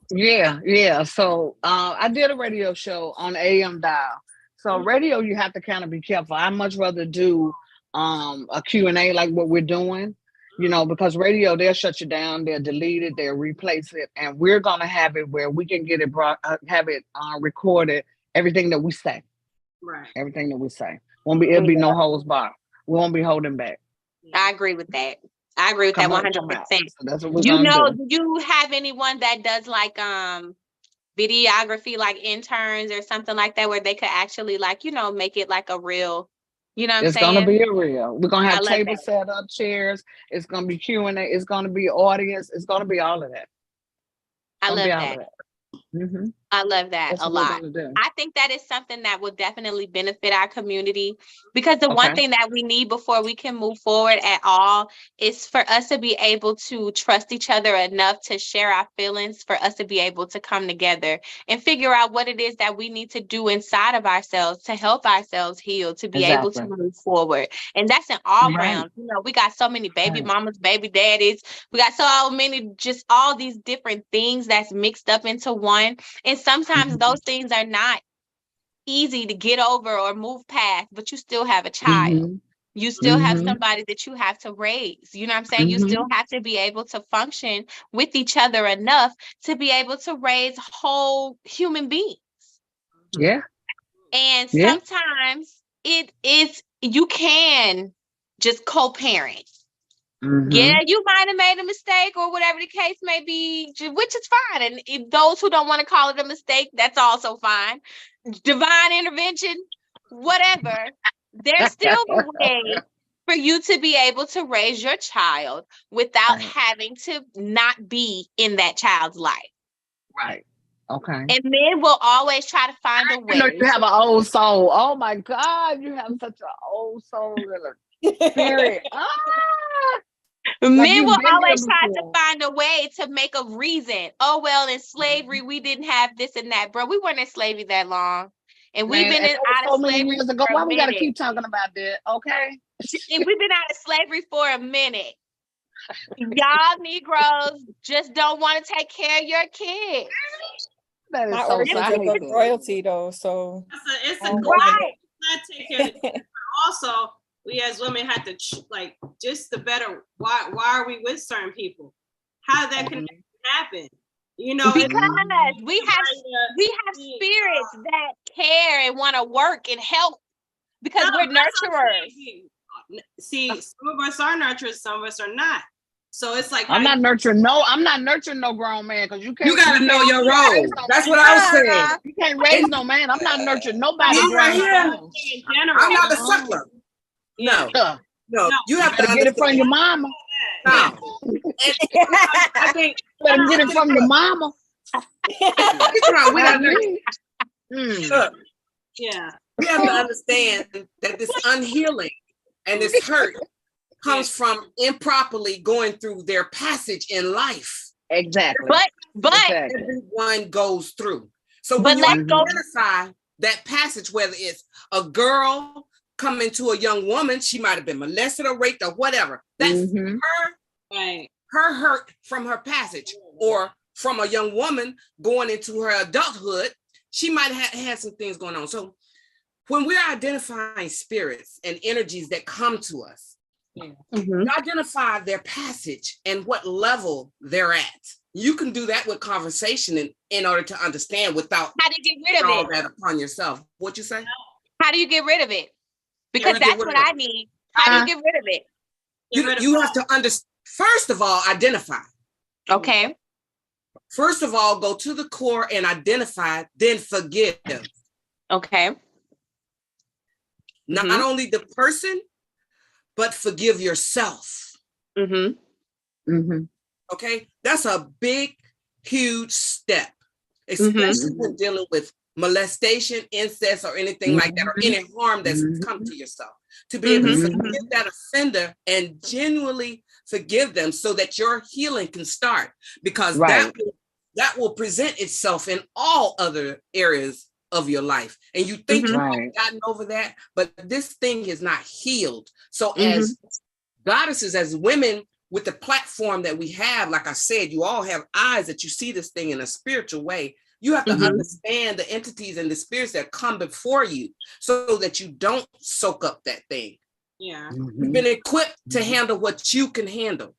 Yeah. So I did a radio show on AM dial. So radio, you have to kind of be careful. I much rather do a Q&A like what we're doing, because radio, they'll shut you down, they'll delete it, they'll replace it. And we're going to have it where we can get it recorded, everything that we say. Right. Everything that we say. It'll be no holds barred. We won't be holding back. I agree with that. I agree with that 100%. So that's what we're gonna do. Do you have anyone that does like videography, like interns or something like that, where they could actually make it like a real, what I'm saying? It's gonna be a real. We're gonna have tables set up, chairs. It's gonna be Q&A. It's gonna be audience. It's gonna be all of that. I love that. I love that That's a what we're lot. gonna do. I think that is something that will definitely benefit our community, because the one Okay. thing that we need before we can move forward at all is for us to be able to trust each other enough to share our feelings, for us to be able to come together and figure out what it is that we need to do inside of ourselves to help ourselves heal, to be able to Exactly. move forward. And that's in all Right. realms. You know, we got so many baby Right. mamas, baby daddies. We got so many, just all these different things that's mixed up into one. And sometimes those things are not easy to get over or move past, but you still have a child. You still have somebody that you have to raise. You know what I'm saying? You still have to be able to function with each other enough to be able to raise whole human beings. Yeah. And Yeah. sometimes you can just co-parent. Yeah, you might have made a mistake or whatever the case may be, which is fine. And if those who don't want to call it a mistake, that's also fine. Divine intervention, whatever. There's still a way for you to be able to raise your child without having to not be in that child's life. Right. Okay. And men will always try to find a way. You know, you have an old soul. Oh my God, you have such an old soul in a spirit. Men you've will been there always try to before. find a way to make a reason. Oh, well, in slavery, we didn't have this and that. Bro, we weren't in slavery that long. And we've Man, been and that was out of so many slavery years ago. for Why a we gotta minute. keep talking about that? Okay. And we've been out of slavery for a minute. Y'all Negroes just don't want to take care of your kids. That is My so origins sad. are both royalty though, so It's a I'm good loving thing. Not take care of the kids, but also we as women had to like just the better. Why are we with certain people? How did that connection happen? You know, because we have spirits that care and want to work and help because we're nurturers. See, some of us are nurturers, some of us are not. So it's like I'm not nurturing no grown man, because you can't. You gotta know your role. That's what I was saying. You can't raise no man. I'm not nurturing nobody. Me right here. in general. I'm not a suckler. No, you have to get it from your mama. No. I think Better get it from your mama. we gotta look, Yeah. we have to understand that this unhealing and this hurt comes from improperly going through their passage in life. Exactly. But everyone goes through. So but when you let's go. identify that passage, whether it's a girl coming to a young woman, she might have been molested or raped or whatever. That's her hurt from her passage, or from a young woman going into her adulthood, she might have had some things going on. So when we're identifying spirits and energies that come to us, you identify their passage and what level they're at. You can do that with conversation in order to understand without how do you get rid of all it that upon yourself. What you say? How do you get rid of it? Because that's what I need. How do you get rid of it? You have to understand. First of all, identify. Okay. First of all, go to the core and identify, then forgive. Okay. Not only the person, but forgive yourself. Okay? That's a big, huge step, especially when dealing with molestation, incest, or anything like that, or any harm that's come to yourself. To be able to forgive that offender and genuinely forgive them so that your healing can start, because that will present itself in all other areas of your life. And you think you've gotten over that, but this thing is not healed. So as goddesses, as women with the platform that we have, like I said, you all have eyes that you see this thing in a spiritual way. You have to understand the entities and the spirits that come before you so that you don't soak up that thing. Yeah. You've been equipped to handle what you can handle.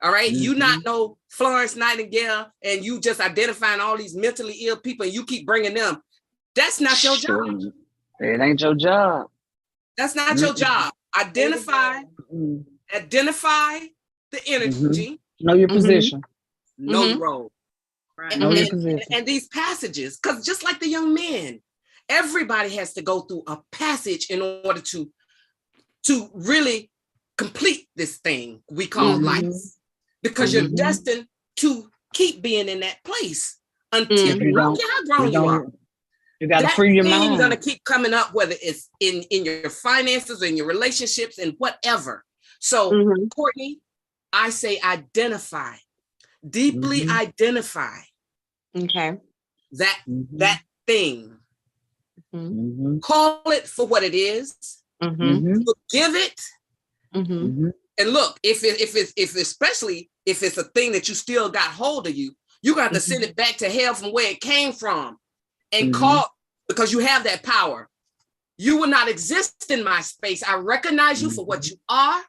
All right. You not know Florence Nightingale and you just identifying all these mentally ill people and you keep bringing them. That's not your job. It ain't your job. That's not your job. Identify the energy. Know your position. Know your role. Right. And these passages, because just like the young men, everybody has to go through a passage in order to really complete this thing we call life. Because you're destined to keep being in that place until You I don't don't, care how you grown you are. don't, you got to That free your thing gonna mind. keep coming up, whether it's in your finances or in your relationships and whatever. So, Mhm. Courtney, I say identify, deeply Mhm. identify Okay. that Mhm. thing. Mhm. Mhm. Call it for what it is. Mhm. Mhm. Forgive it. Mhm. Mhm. And look, if especially if it's a thing that you still got hold of you, you got to send it back to hell from where it came from, and Mhm. call, because you have that power. You will not exist in my space. I recognize you for what you are,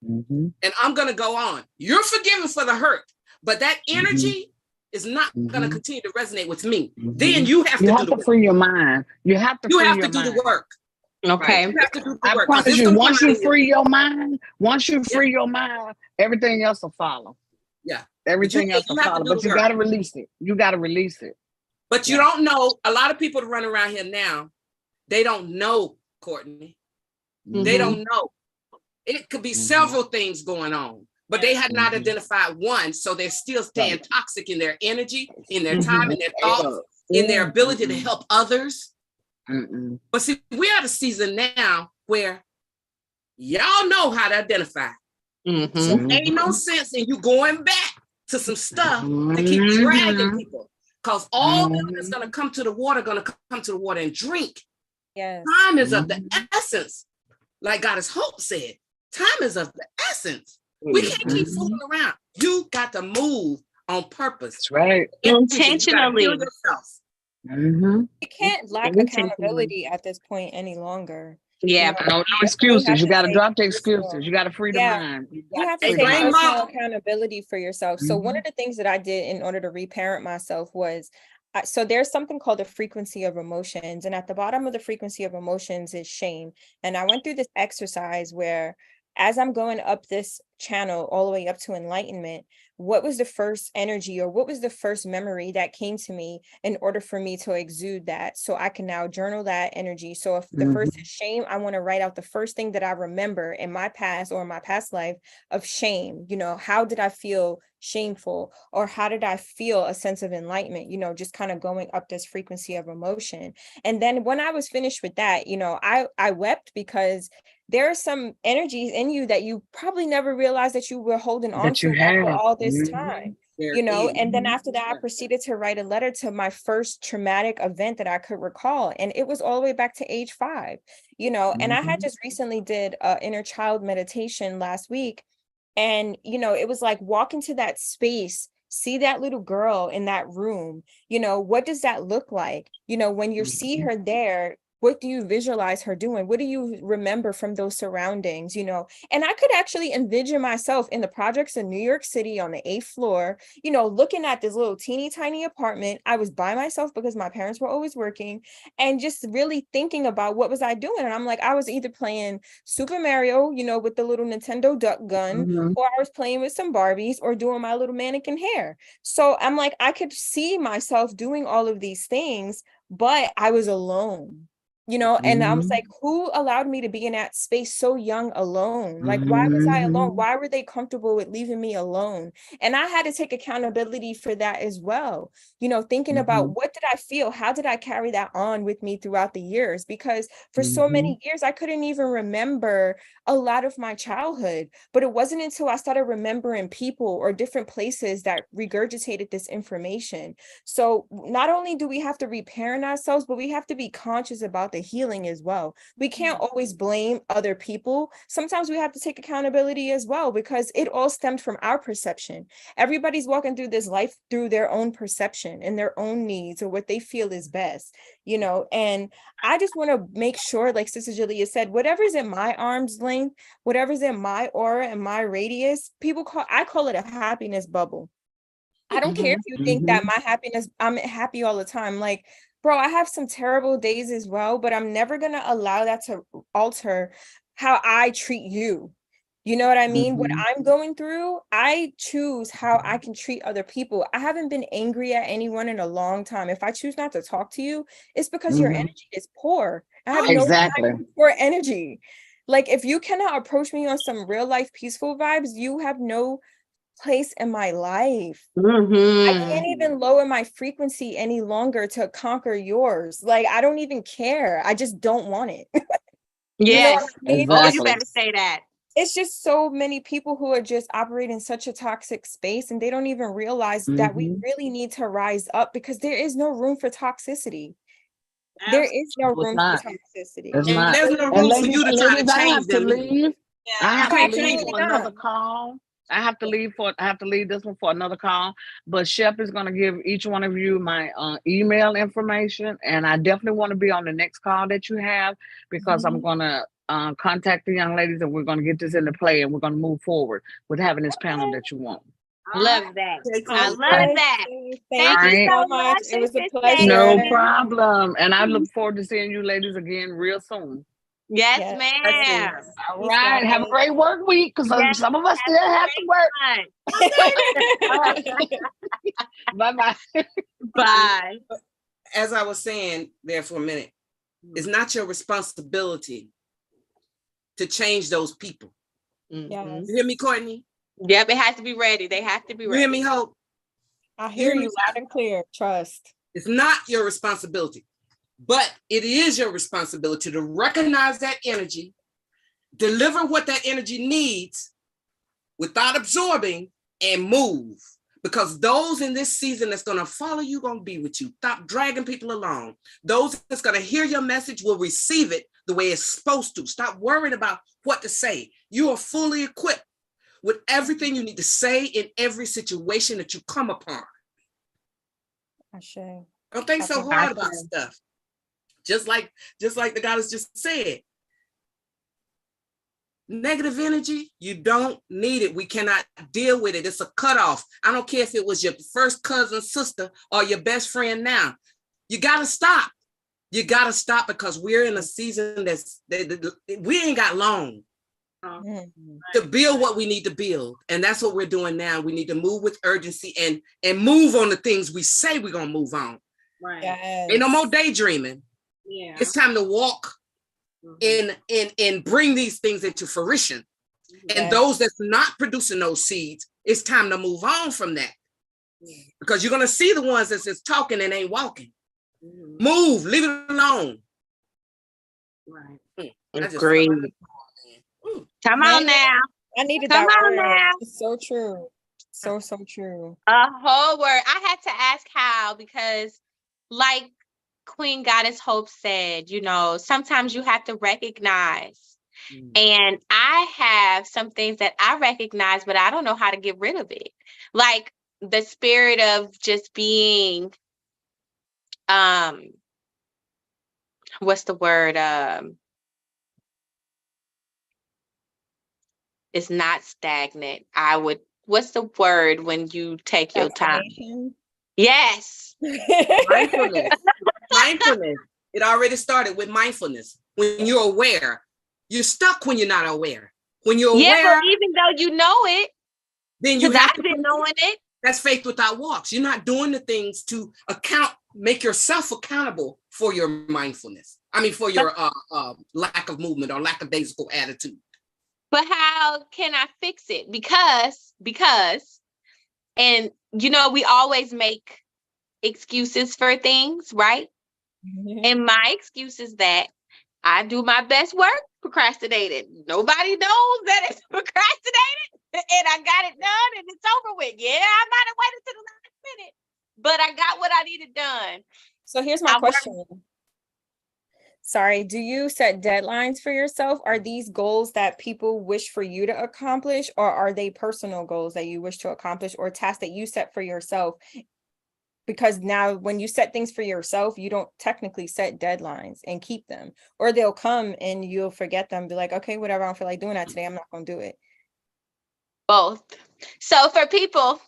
Mhm. and I'm gonna go on. You're forgiven for the hurt, but that Mhm. energy is not gonna Mhm. continue to resonate with me. Then Mhm. you have You to do have the to work. free your mind. You have to You free have your to do the mind. work. Okay. You have to do the I work, because promise it's you, gonna come once out you of you. free your mind, once you Yeah, free your mind, everything else will follow. yeah. But Everything else will you have to follow. do But the you work. got to release it. You got to release it. But you Yeah. don't know. A lot of people that run around here now, they don't know, Courtney. They Mhm. don't know. It could be Mhm. several things going on, but they have not Mhm. identified one. So they're still staying Right. toxic in their energy, in their time, Mhm. in their thoughts, in their ability to help others. But see, we're at a season now where y'all know how to identify. So Mhm. ain't no sense in you going back to some stuff to keep dragging Mhm. people. Because all them that's gonna come to the water and drink. Yes. Time is of the essence. Like Goddess Hope said, time is of the essence. We can't keep fooling around. You got to move on purpose. That's right. You gotta heal Intentionally. yourself. Mm-hmm. You can't lack Intentionally. accountability at this point any longer. Yeah. No You definitely excuses. have You to got to take drop the personal- excuses. You got to free the Yeah, mind. You you got have to to Hey, free the take blame mind. personal mom. accountability for yourself. So one of the things that I did in order to reparent myself was, so there's something called the frequency of emotions, and at the bottom of the frequency of emotions is shame. And I went through this exercise where, as I'm going up this channel all the way up to enlightenment, what was the first energy or what was the first memory that came to me in order for me to exude that, so I can now journal that energy. So if the first is shame, I want to write out the first thing that I remember in my past or my past life of shame. How did I feel shameful, or how did I feel a sense of enlightenment, just kind of going up this frequency of emotion. And then when I was finished with that, I wept, because there are some energies in you that you probably never realized that you were holding on That you to after have. all this time. There is. And then after that, I proceeded to write a letter to my first traumatic event that I could recall. And it was all the way back to age 5, and I had just recently did a inner child meditation last week. And, it was like walk into that space, see that little girl in that room, what does that look like? When you see her there, what do you visualize her doing? What do you remember from those surroundings? And I could actually envision myself in the projects in New York City on the 8th floor, looking at this little teeny tiny apartment. I was by myself because my parents were always working, and just really thinking about what was I doing. And I'm like, I was either playing Super Mario, with the little Nintendo duck gun, or I was playing with some Barbies or doing my little mannequin hair. So I'm like, I could see myself doing all of these things, but I was alone. And I was like, who allowed me to be in that space so young alone? Like, why was I alone? Why were they comfortable with leaving me alone? And I had to take accountability for that as well. Thinking about, what did I feel? How did I carry that on with me throughout the years? Because for so many years, I couldn't even remember a lot of my childhood. But it wasn't until I started remembering people or different places that regurgitated this information. So not only do we have to reparent ourselves, but we have to be conscious about the healing as well. We can't always blame other people. Sometimes we have to take accountability as well, because it all stemmed from our perception. Everybody's walking through this life through their own perception and their own needs, or what they feel is best, and I just want to make sure, like Sister Julia said, whatever's in my arm's length, whatever's in my aura and my radius, I call it a happiness bubble. I don't care if you think that my happiness, I'm happy all the time. Like, bro, I have some terrible days as well, but I'm never going to allow that to alter how I treat you. You know what I mean? What I'm going through, I choose how I can treat other people. I haven't been angry at anyone in a long time. If I choose not to talk to you, it's because your energy is poor. I have no Exactly. time for energy. Like, if you cannot approach me on some real life peaceful vibes, you have no place in my life. I Mhm. can't even lower my frequency any longer to conquer yours. Like, I don't even care. I just don't want it. You know what Yes. I mean? Oh, you Exactly. better say that. It's just so many people who are just operating in such a toxic space, and they don't even realize that we Mhm. really need to rise up, because there is no room for toxicity. There is no No, it's room for not. toxicity. It's And not. there's no And room for you to try to ladies, I change have to them either. leave. I Yeah. have You to can't leave change for them. another call. I have to leave this one for another call. But Shep is gonna give each one of you my email information, and I definitely want to be on the next call that you have, because I'm gonna contact the young ladies, and we're gonna get this into play, and we're gonna move forward with having this panel that you want. All right. Love that. Okay, I cool. love Okay, that. thank Thank you you Alright. so so much. much, It was a Sister No pleasure. Stacy. problem. And I look forward to seeing you ladies again real soon. Yes, Yes. ma'am. All Peace, right. Have a guys. great work week, because Yes, some of us have still a have to work. great one. Bye-bye. Bye. As I was saying there for a minute, it's not your responsibility to change those people. Mhm. You hear me, Courtney? Yep, it has to be ready. They have to be You hear ready. me, Hope? I You hear hear me? you loud and clear. Trust. It's not your responsibility, but it is your responsibility to recognize that energy, deliver what that energy needs without absorbing, and move. Because those in this season that's going to follow you, going to be with you. Stop dragging people along. Those that's going to hear your message will receive it the way it's supposed to. Stop worrying about what to say. You are fully equipped with everything you need to say in every situation that you come upon. Ashe. Don't think so Okay. hard about stuff. Just like the goddess just said. Negative energy, you don't need it. We cannot deal with it. It's a cutoff. I don't care if it was your first cousin, sister, or your best friend now. You got to stop. You got to stop, because we're in a season we ain't got long to build what we need to build. And that's what we're doing now. We need to move with urgency and move on the things we say we're going to move on. Right. Yes. Ain't no more daydreaming. Yeah. It's time to walk and bring these things into fruition. And Yes. those that's not producing those seeds, it's time to move on from that. Because you're going to see the ones that's just talking and ain't walking. Move, leave it alone. Right. I just Agreed. felt like, Come Man, on now. I needed Come that on word. now. It's so true. So true. A whole word. I had to ask how, because like Queen Goddess Hope said, sometimes you have to recognize. And I have some things that I recognize, but I don't know how to get rid of it. Like the spirit of just being, what's the word? It's not stagnant. What's the word when you take your time? Fascination. Yes. mindfulness. Mindfulness. It already started with mindfulness. When you're aware, you're stuck when you're not aware. When you're Yeah, aware, but even though you know it, then you because have I've to been knowing it. That's faith without walks. You're not doing the things to make yourself accountable for your mindfulness. I mean, for your lack of movement or lackadaisical attitude. But how can I fix it? Because, and we always make excuses for things, right? And my excuse is that I do my best work procrastinated. Nobody knows that it's procrastinated, and I got it done, and it's over with. Yeah, I might have waited to the last minute, but I got what I needed done. So here's my question. Sorry, do you set deadlines for yourself? Are these goals that people wish for you to accomplish, or are they personal goals that you wish to accomplish, or tasks that you set for yourself? Because now when you set things for yourself, you don't technically set deadlines and keep them, or they'll come and you'll forget them, be like, okay, whatever, I don't feel like doing that today, I'm not going to do it. Both. So for people,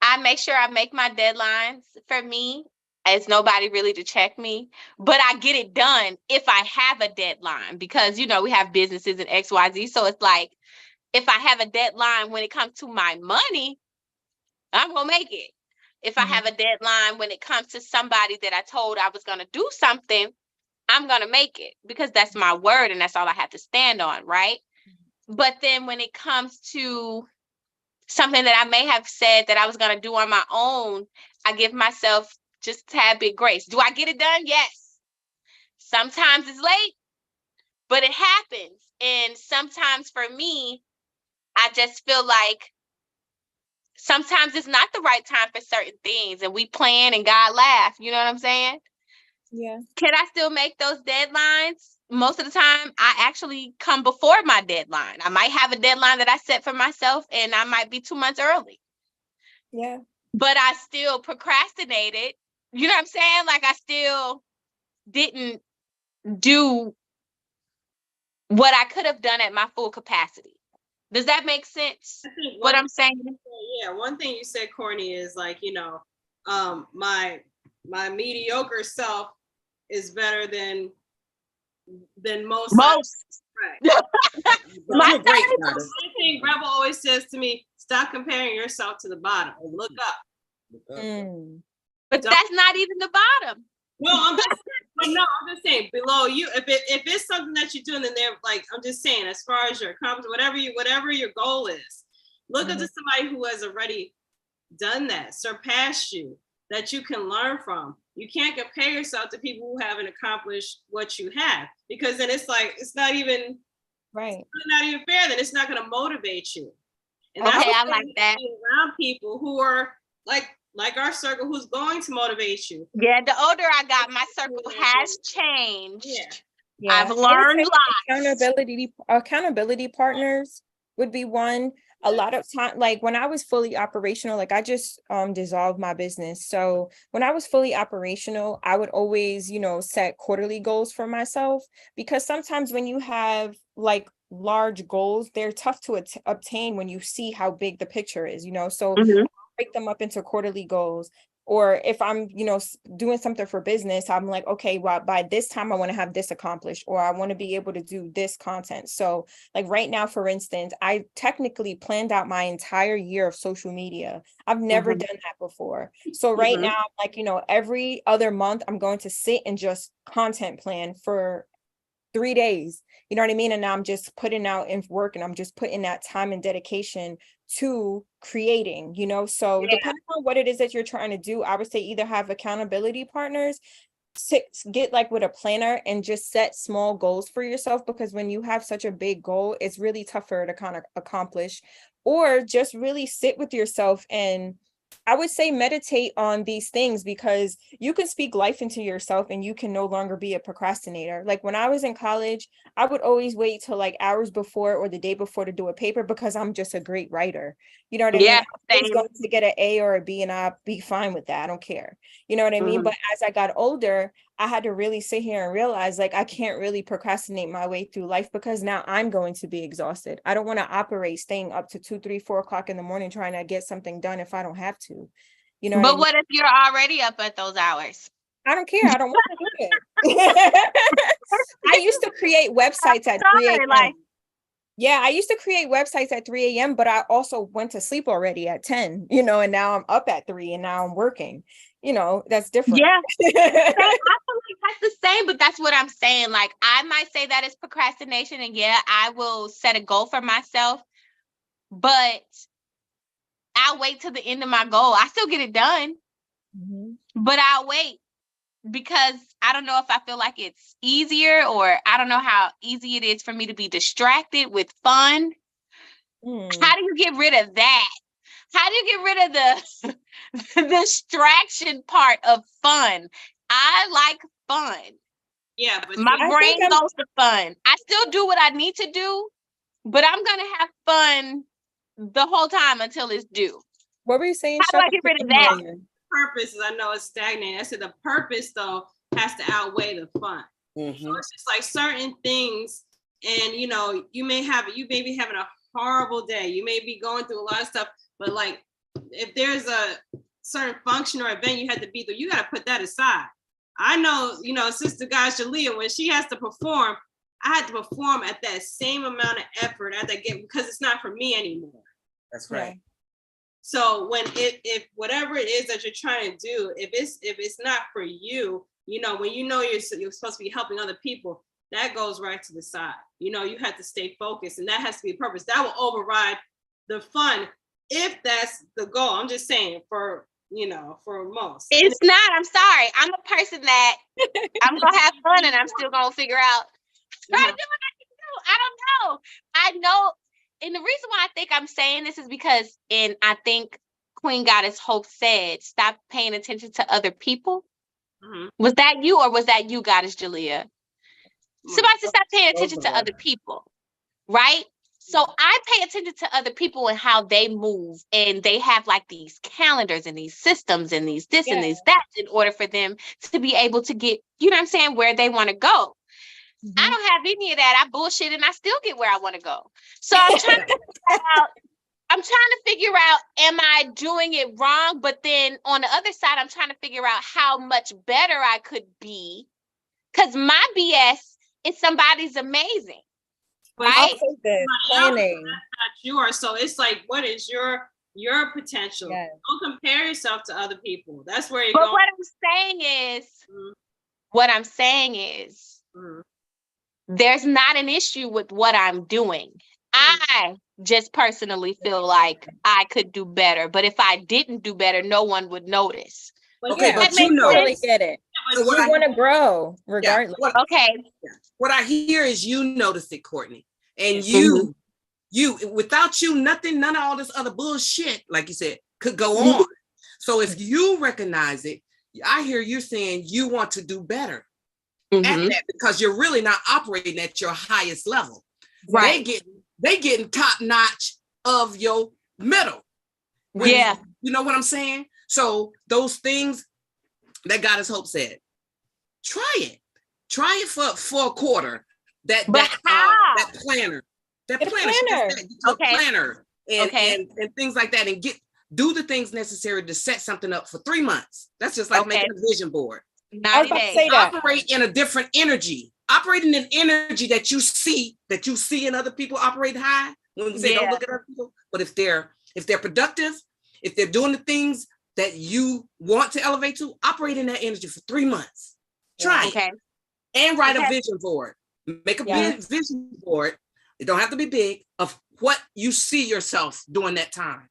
I make sure I make my deadlines for me, as nobody really to check me, but I get it done if I have a deadline, because, we have businesses and XYZ. So it's like, if I have a deadline when it comes to my money, I'm going to make it. If I have a deadline when it comes to somebody that I told I was going to do something, I'm going to make it, because that's my word and that's all I have to stand on, right? But then when it comes to something that I may have said that I was going to do on my own, I give myself just a tad bit grace. Do I get it done? Yes. Sometimes it's late, but it happens. And sometimes for me, I just feel like sometimes it's not the right time for certain things, and we plan and God laugh. You know what I'm saying? Yeah. Can I still make those deadlines? Most of the time, I actually come before my deadline. I might have a deadline that I set for myself, and I might be 2 months early. Yeah. But I still procrastinated. You know what I'm saying? Like I still didn't do what I could have done at my full capacity. Does that make sense? I think What I'm saying? Yeah, one thing you said, Courtney, is like, my mediocre self is better than most. Most. Right. My I'm a great One artist. thing Rebel always says to me: stop comparing yourself to the bottom. Look up. Mm. But that's not even the bottom. No, I'm just saying below you. If it's something that you're doing, then they're like, I'm just saying, as far as your accomplishment, whatever your goal is, look up to somebody who has already done that, surpassed you, that you can learn from. You can't compare yourself to people who haven't accomplished what you have, because then it's like it's not even Right. It's not even fair. Then it's not going to motivate you. And Okay, that's I like that. Around people who are like our circle, who's going to motivate you. Yeah, the older I got, my circle has changed. Yeah. I've I would learned say lots. accountability partners would be one. A lot of time, like when I was fully operational, like I just dissolved my business. So when I was fully operational, I would always, set quarterly goals for myself, because sometimes when you have like large goals, they're tough to obtain when you see how big the picture is, so Mhm. break them up into quarterly goals. Or if I'm, doing something for business, I'm like, okay, well, by this time I want to have this accomplished, or I want to be able to do this content. So like right now, for instance, I technically planned out my entire year of social media. I've never Mhm. done that before. So right Mhm. now, like, every other month I'm going to sit and just content plan for 3 days. You know what I mean? And now I'm just putting out in work, and I'm just putting that time and dedication to creating, so Yeah. depending on what it is that you're trying to do, I would say either have accountability partners, get like with a planner and just set small goals for yourself, because when you have such a big goal, it's really tougher to kind of accomplish, or just really sit with yourself and I would say meditate on these things, because you can speak life into yourself and you can no longer be a procrastinator. Like when I was in college, I would always wait till like hours before or the day before to do a paper, because I'm just a great writer. You know what I mean? Yeah, I was same. going to get an A or a B and I'll be fine with that. I don't care. You know what I mean? Mhm. But as I got older, I had to really sit here and realize like I can't really procrastinate my way through life, because now I'm going to be exhausted. I don't want to operate staying up to 2, 3, 4 o'clock in the morning trying to get something done if I don't have to. You know what I But mean? what if you're already up at those hours? I don't care. I don't want to do it. I used to create websites at 3 a.m. Like, Yeah, I used to create websites at 3 a.m., but I also went to sleep already at 10, and now I'm up at 3 and now I'm working. That's different. yeah, I feel like that's the same, but that's what I'm saying. Like, I might say that is procrastination, and yeah, I will set a goal for myself, but I'll wait till the end of my goal. I still get it done, Mhm. but I'll wait because I don't know if I feel like it's easier, or I don't know how easy it is for me to be distracted with fun. Mm. How do you get rid of that? How do you get rid of the distraction part of fun? I like fun. Yeah, but My I think brain goes to fun. I still do what I need to do, but I'm going to have fun the whole time until it's due. What were you saying, How do I get rid of that? purpose is, I know it's stagnating. I said the purpose though has to outweigh the fun. Mhm. So it's just like certain things, and you may be having a horrible day. You may be going through a lot of stuff, but like if there's a certain function or event you had to be through, you got to put that aside. I know, Sister Jalea, when she has to perform, I had to perform at that same amount of effort as I get, because it's not for me anymore. That's right. So when if whatever it is that you're trying to do, if it's not for you, when you're supposed to be helping other people, that goes right to the side. You have to stay focused, and that has to be a purpose. That will override the fun. if that's the goal. I'm just saying for most. It's not. I'm sorry. I'm a person that I'm gonna have fun, and I'm still gonna figure out. Try to do what I can do. I don't know. I know, and the reason why I think I'm saying this is because, and I think Queen Goddess Hope said, "Stop paying attention to other people." Mm-hmm. Was that you, or was that you, Goddess Jalea? Somebody said stop paying attention to other people, right? So I pay attention to other people and how they move, and they have like these calendars and these systems and these this and these that in order for them to be able to get, you know what I'm saying, where they want to go. I don't have any of that. I bullshit and I still get where I want to go. So I'm trying to figure out, am I doing it wrong? But then on the other side, I'm trying to figure out how much better I could be, because my BS is somebody's amazing. But right? Planning. Not yours. So it's like, what is your potential? Yes. Don't compare yourself to other people. That's where you're But going. what I'm saying is, there's not an issue with what I'm doing. I just personally feel like I could do better. But if I didn't do better, no one would notice. Okay, but you totally get it. So you want to grow regardless. What I hear is you notice it, Courtney, and you without you, none of all this other bullshit, like you said, could go on. So if you recognize it, I hear you saying you want to do better at that, because you're really not operating at your highest level. Right. They getting top notch of your middle. You know what I'm saying? So those things that Goddess Hope said, try it for a quarter. That planner and things like that, and do the things necessary to set something up for 3 months. That's just like making a vision board. 90 days. Operate in a different energy. Operating in energy that you see in other people operate high. When we say don't look at other people, but if they're productive, if they're doing the things that you want to elevate to, operate in that energy for 3 months. Try it. And write a vision board. Make a vision board. It don't have to be big, of what you see yourself during that time.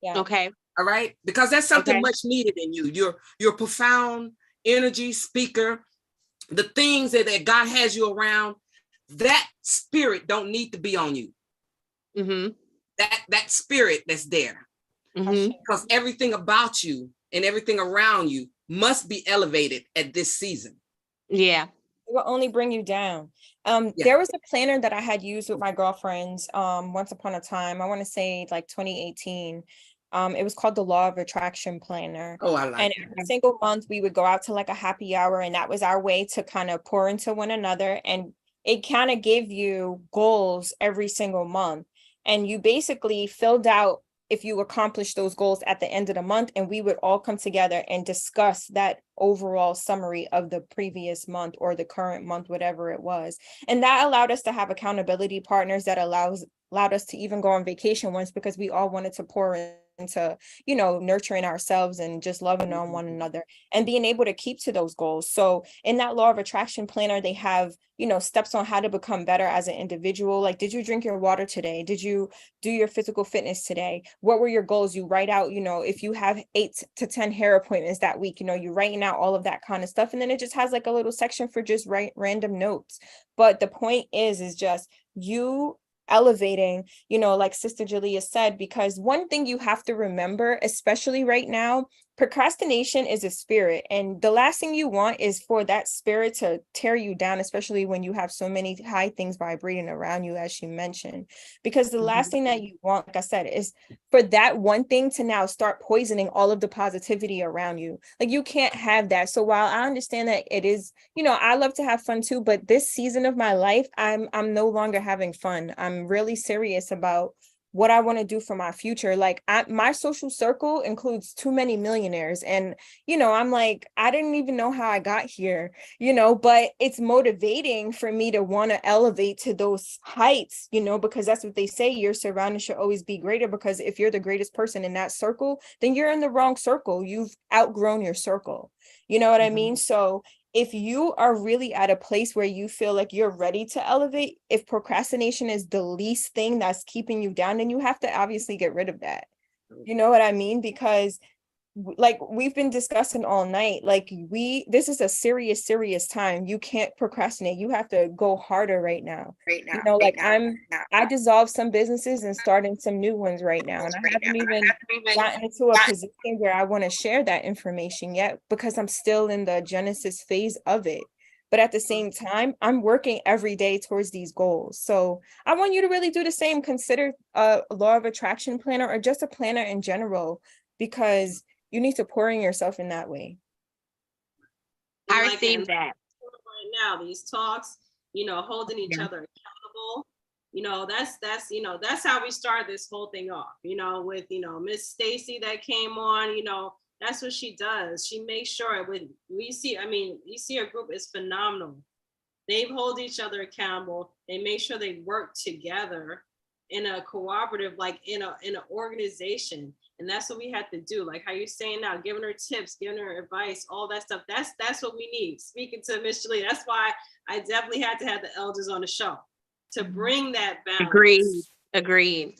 Okay. All right. Because that's something much needed in you. You're profound energy speaker. The things that God has you around, that spirit don't need to be on you. That spirit that's there. Because everything about you and everything around you must be elevated at this season. It will only bring you down. There was a planner that I had used with my girlfriends once upon a time. I want to say like 2018. It was called the Law of Attraction Planner. Oh, I like and that. every single month we would go out to like a happy hour, and that was our way to kind of pour into one another. And it kind of gave you goals every single month. And you basically filled out if you accomplish those goals at the end of the month, and we would all come together and discuss that overall summary of the previous month or the current month, whatever it was. And that allowed us to have accountability partners, that allowed us to even go on vacation once, because we all wanted to pour into, nurturing ourselves and just loving on one another and being able to keep to those goals. So in that Law of Attraction Planner, they have, steps on how to become better as an individual. Like, did you drink your water today? Did you do your physical fitness today? What were your goals? You write out, if you have 8 to 10 hair appointments that week, you're writing out all of that kind of stuff. And then it just has like a little section for just random notes. But the point is just you elevating, like Sister Jalea said, because one thing you have to remember, especially right now, procrastination is a spirit. And the last thing you want is for that spirit to tear you down, especially when you have so many high things vibrating around you, as she mentioned. Because the last thing that you want, like I said, is for that one thing to now start poisoning all of the positivity around you. Like, you can't have that. So while I understand that it is, I love to have fun too, but this season of my life, I'm no longer having fun. I'm really serious about what I want to do for my future. Like, my social circle includes too many millionaires. And, I'm like, I didn't even know how I got here, but it's motivating for me to want to elevate to those heights, because that's what they say. Your surroundings should always be greater, because if you're the greatest person in that circle, then you're in the wrong circle. You've outgrown your circle. You know what I mean? So if you are really at a place where you feel like you're ready to elevate, if procrastination is the least thing that's keeping you down, then you have to obviously get rid of that. You know what I mean? Because like we've been discussing all night, like this is a serious time. You can't procrastinate. You have to go harder right now. You know, like I dissolved some businesses and starting some new ones right now. And I haven't even gotten into a position where I want to share that information yet because I'm still in the genesis phase of it. But at the same time, I'm working every day towards these goals. So I want you to really do the same. Consider a law of attraction planner or just a planner in general, because you need to pour in yourself in that way. I received that. Right now, these talks, holding each other accountable, that's how we start this whole thing off, with, Miss Stacy that came on, that's what she does. She makes sure you see her group is phenomenal. They hold each other accountable. They make sure they work together in a cooperative, like in an organization. And that's what we have to do. Like how you're saying now, giving her tips, giving her advice, all that stuff. That's what we need. Speaking to Miss Jolie, that's why I definitely had to have the elders on the show to bring that balance. Agreed.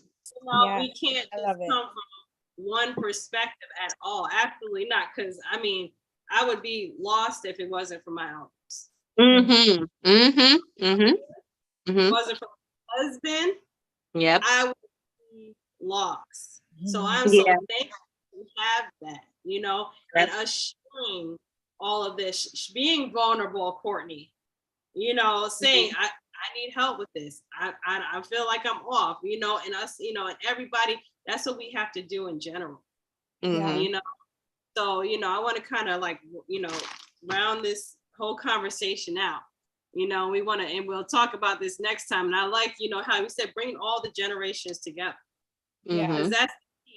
We can't just come from one perspective at all. Absolutely not. Because I would be lost if it wasn't for my elders. Mm-hmm. Mm-hmm. Mm-hmm. If it wasn't for my husband, I would be lost. So I'm so thankful to have that, and us sharing all of this, being vulnerable, Courtney, saying, I need help with this. I feel like I'm off, and us, and everybody, that's what we have to do in general, So, I want to kind of like, round this whole conversation out. We want to, and we'll talk about this next time. And I like, how we said, bringing all the generations together. Yeah. Because that's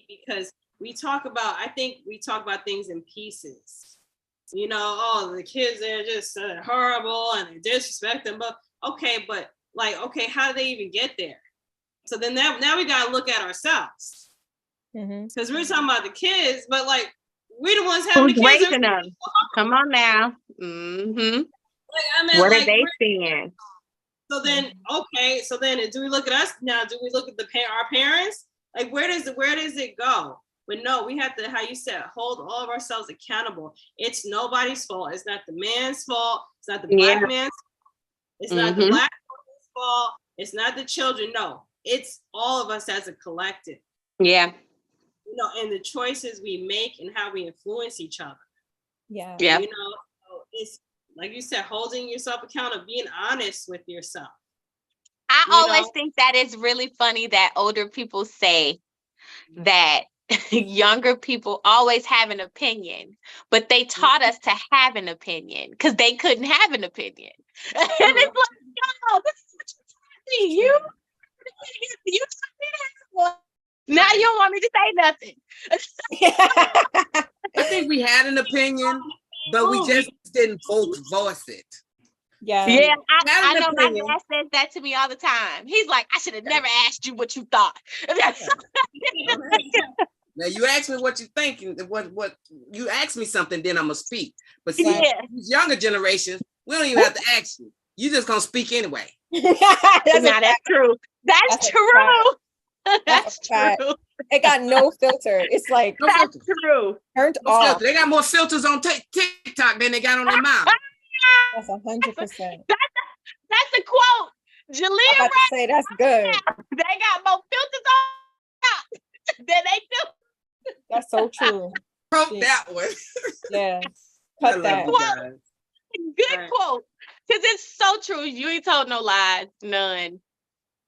because I think we talk about things in pieces. The kids, they're just horrible and they disrespect them. But how do they even get there? So then now we got to look at ourselves. Because we're talking about the kids, but like we're the ones having the kids. Come on now. Mm-hmm. What are they seeing? So then, do we look at us now? Do we look at our parents? Like, where does it go? But no, we have to, how you said, hold all of ourselves accountable. It's nobody's fault. It's not the man's fault. It's not the black man's fault. It's not the black woman's fault. It's not the children. No, it's all of us as a collective. Yeah. And the choices we make and how we influence each other. Yeah. Yeah. So it's like you said, holding yourself accountable, being honest with yourself. I always think that it's really funny that older people say that younger people always have an opinion, but they taught us to have an opinion because they couldn't have an opinion. And it's like, yo, this is what you taught me. You taught me that. Now you don't want me to say nothing. I think we had an opinion, but we just didn't voice it. Yeah. I know my dad says that to me all the time. He's like, I should have never asked you what you thought. Now you ask me what you think, what you ask me something, then I'm gonna speak. But see, these younger generations, we don't even have to ask you. You just gonna speak anyway. That's true. That's true. That's true. It got no filter. It's like that's true. Turned off. They got more filters on TikTok than they got on their mouth. That's 100%. That's a quote. Jalea, I'm about to say that's good. They got more filters on than they do. That's so true. Quote that one. Yeah. Cut that. Good quote. Because it's so true. You ain't told no lies. None.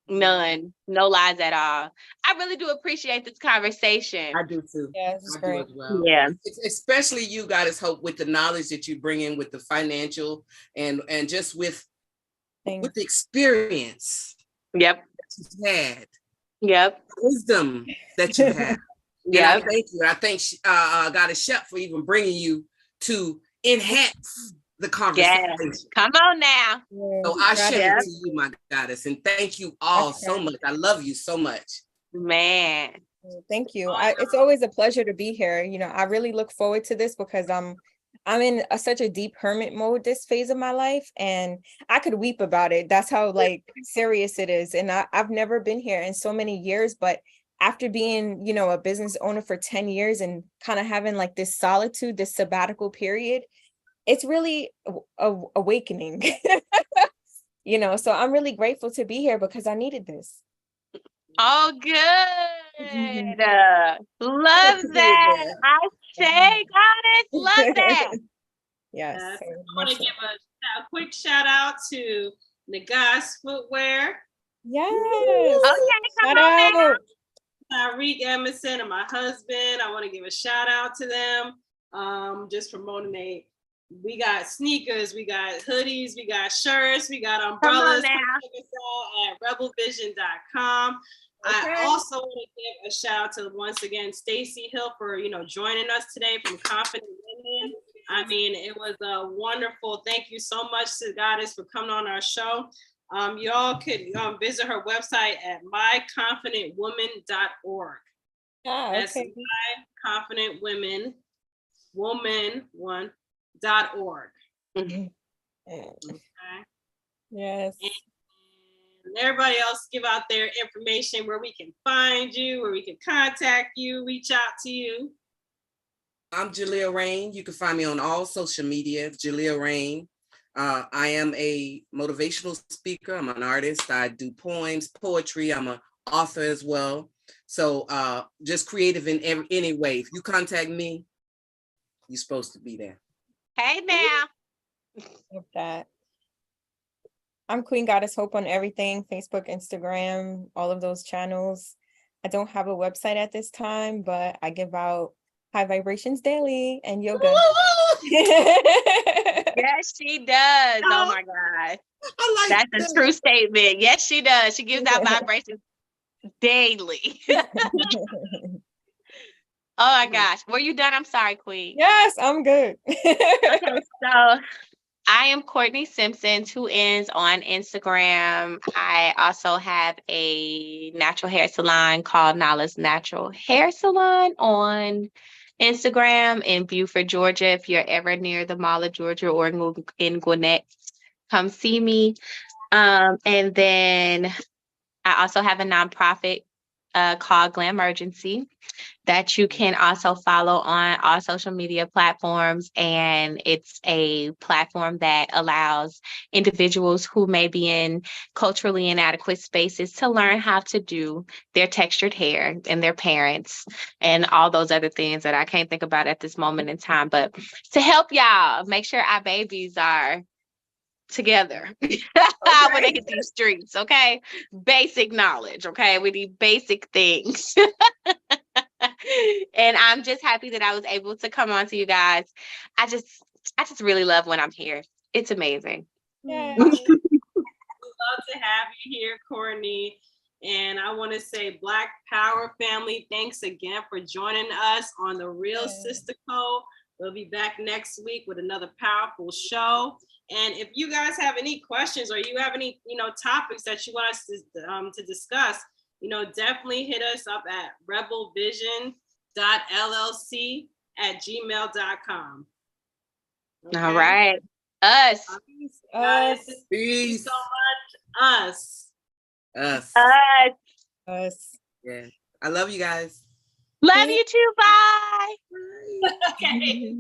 No lies at all. I really do appreciate this conversation. I do too. Yeah, this is great. As well. Yeah. Especially you, Goddess Hope, with the knowledge that you bring in with the financial and just with the experience. Yep. That you've had. Yep. Wisdom that you have. Yeah. Thank you. I thank Goddess Shep for even bringing you to enhance the conversation. Yes. Come on now. So I share it to you, my goddess, and thank you all so much. I love you so much. Man. Thank you. It's always a pleasure to be here. I really look forward to this because I'm in such a deep hermit mode this phase of my life, and I could weep about it. That's how serious it is. And I've never been here in so many years, but after being, you know, a business owner for 10 years and kind of having like this solitude, this sabbatical period, it's really awakening. You know, so I'm really grateful to be here because I needed this. Oh, good. Love that. I say, goddess, love that. Yes. I so want much to so. give a quick shout out to Nagas Footwear, Yes. Okay, come Shout on now. out. Tyreek Emerson, and my husband. I want to give a shout out to them. Just promoting they. We got sneakers, we got hoodies, we got shirts, we got Come on umbrellas. now. Check us out at rebelvision.com. Okay. I also want to give a shout out to once again Stacy Hill for joining us today from Confident Women. I mean, it was a wonderful. Thank you so much to Goddess for coming on our show. Y'all could visit her website at myconfidentwoman.org. That's Okay. myconfidentwoman.org. Mhm. Okay. Yes. And everybody else give out their information where we can find you, where we can contact you, reach out to you. I'm Jalea Rain. You can find me on all social media, Jalea Rain. I am a motivational speaker. I'm an artist. I do poems, poetry. I'm an author as well. So just creative in any way. If you contact me, you're supposed to be there. Hey now. Love that. I'm Queen Goddess Hope on everything, Facebook, Instagram, all of those channels. I don't have a website at this time, but I give out high vibrations daily and yoga. Yes, she does. Oh my God. I like That's a true statement. Yes, she does. She gives out vibrations daily. Oh my gosh. Were you done? I'm sorry, Queen. Yes, I'm good. Okay, so I am Courtney Simpson, 2 N's on Instagram. I also have a natural hair salon called Nala's Natural Hair Salon on Instagram in Beaufort, Georgia. If you're ever near the Mall of Georgia or in Gwinnett, come see me. And then I also have a nonprofit called Glamergency that you can also follow on all social media platforms. And it's a platform that allows individuals who may be in culturally inadequate spaces to learn how to do their textured hair and their parents and all those other things that I can't think about at this moment in time. But to help y'all make sure our babies are together when they hit these streets, okay? Basic knowledge, okay? We need basic things. And I'm just happy that I was able to come on to you guys. I just really love when I'm here. It's amazing. Yes. Love to have you here, Courtney. And I want to say, Black Power family, thanks again for joining us on the Real Sister Code. We'll be back next week with another powerful show. And if you guys have any questions or you have any, topics that you want us to discuss, definitely hit us up at rebelvision.llc@gmail.com. Okay? All right. Us. Guys, Peace. thank you so much. Us. Us. Us. Yeah. I love you guys. Love you too. Bye. Okay.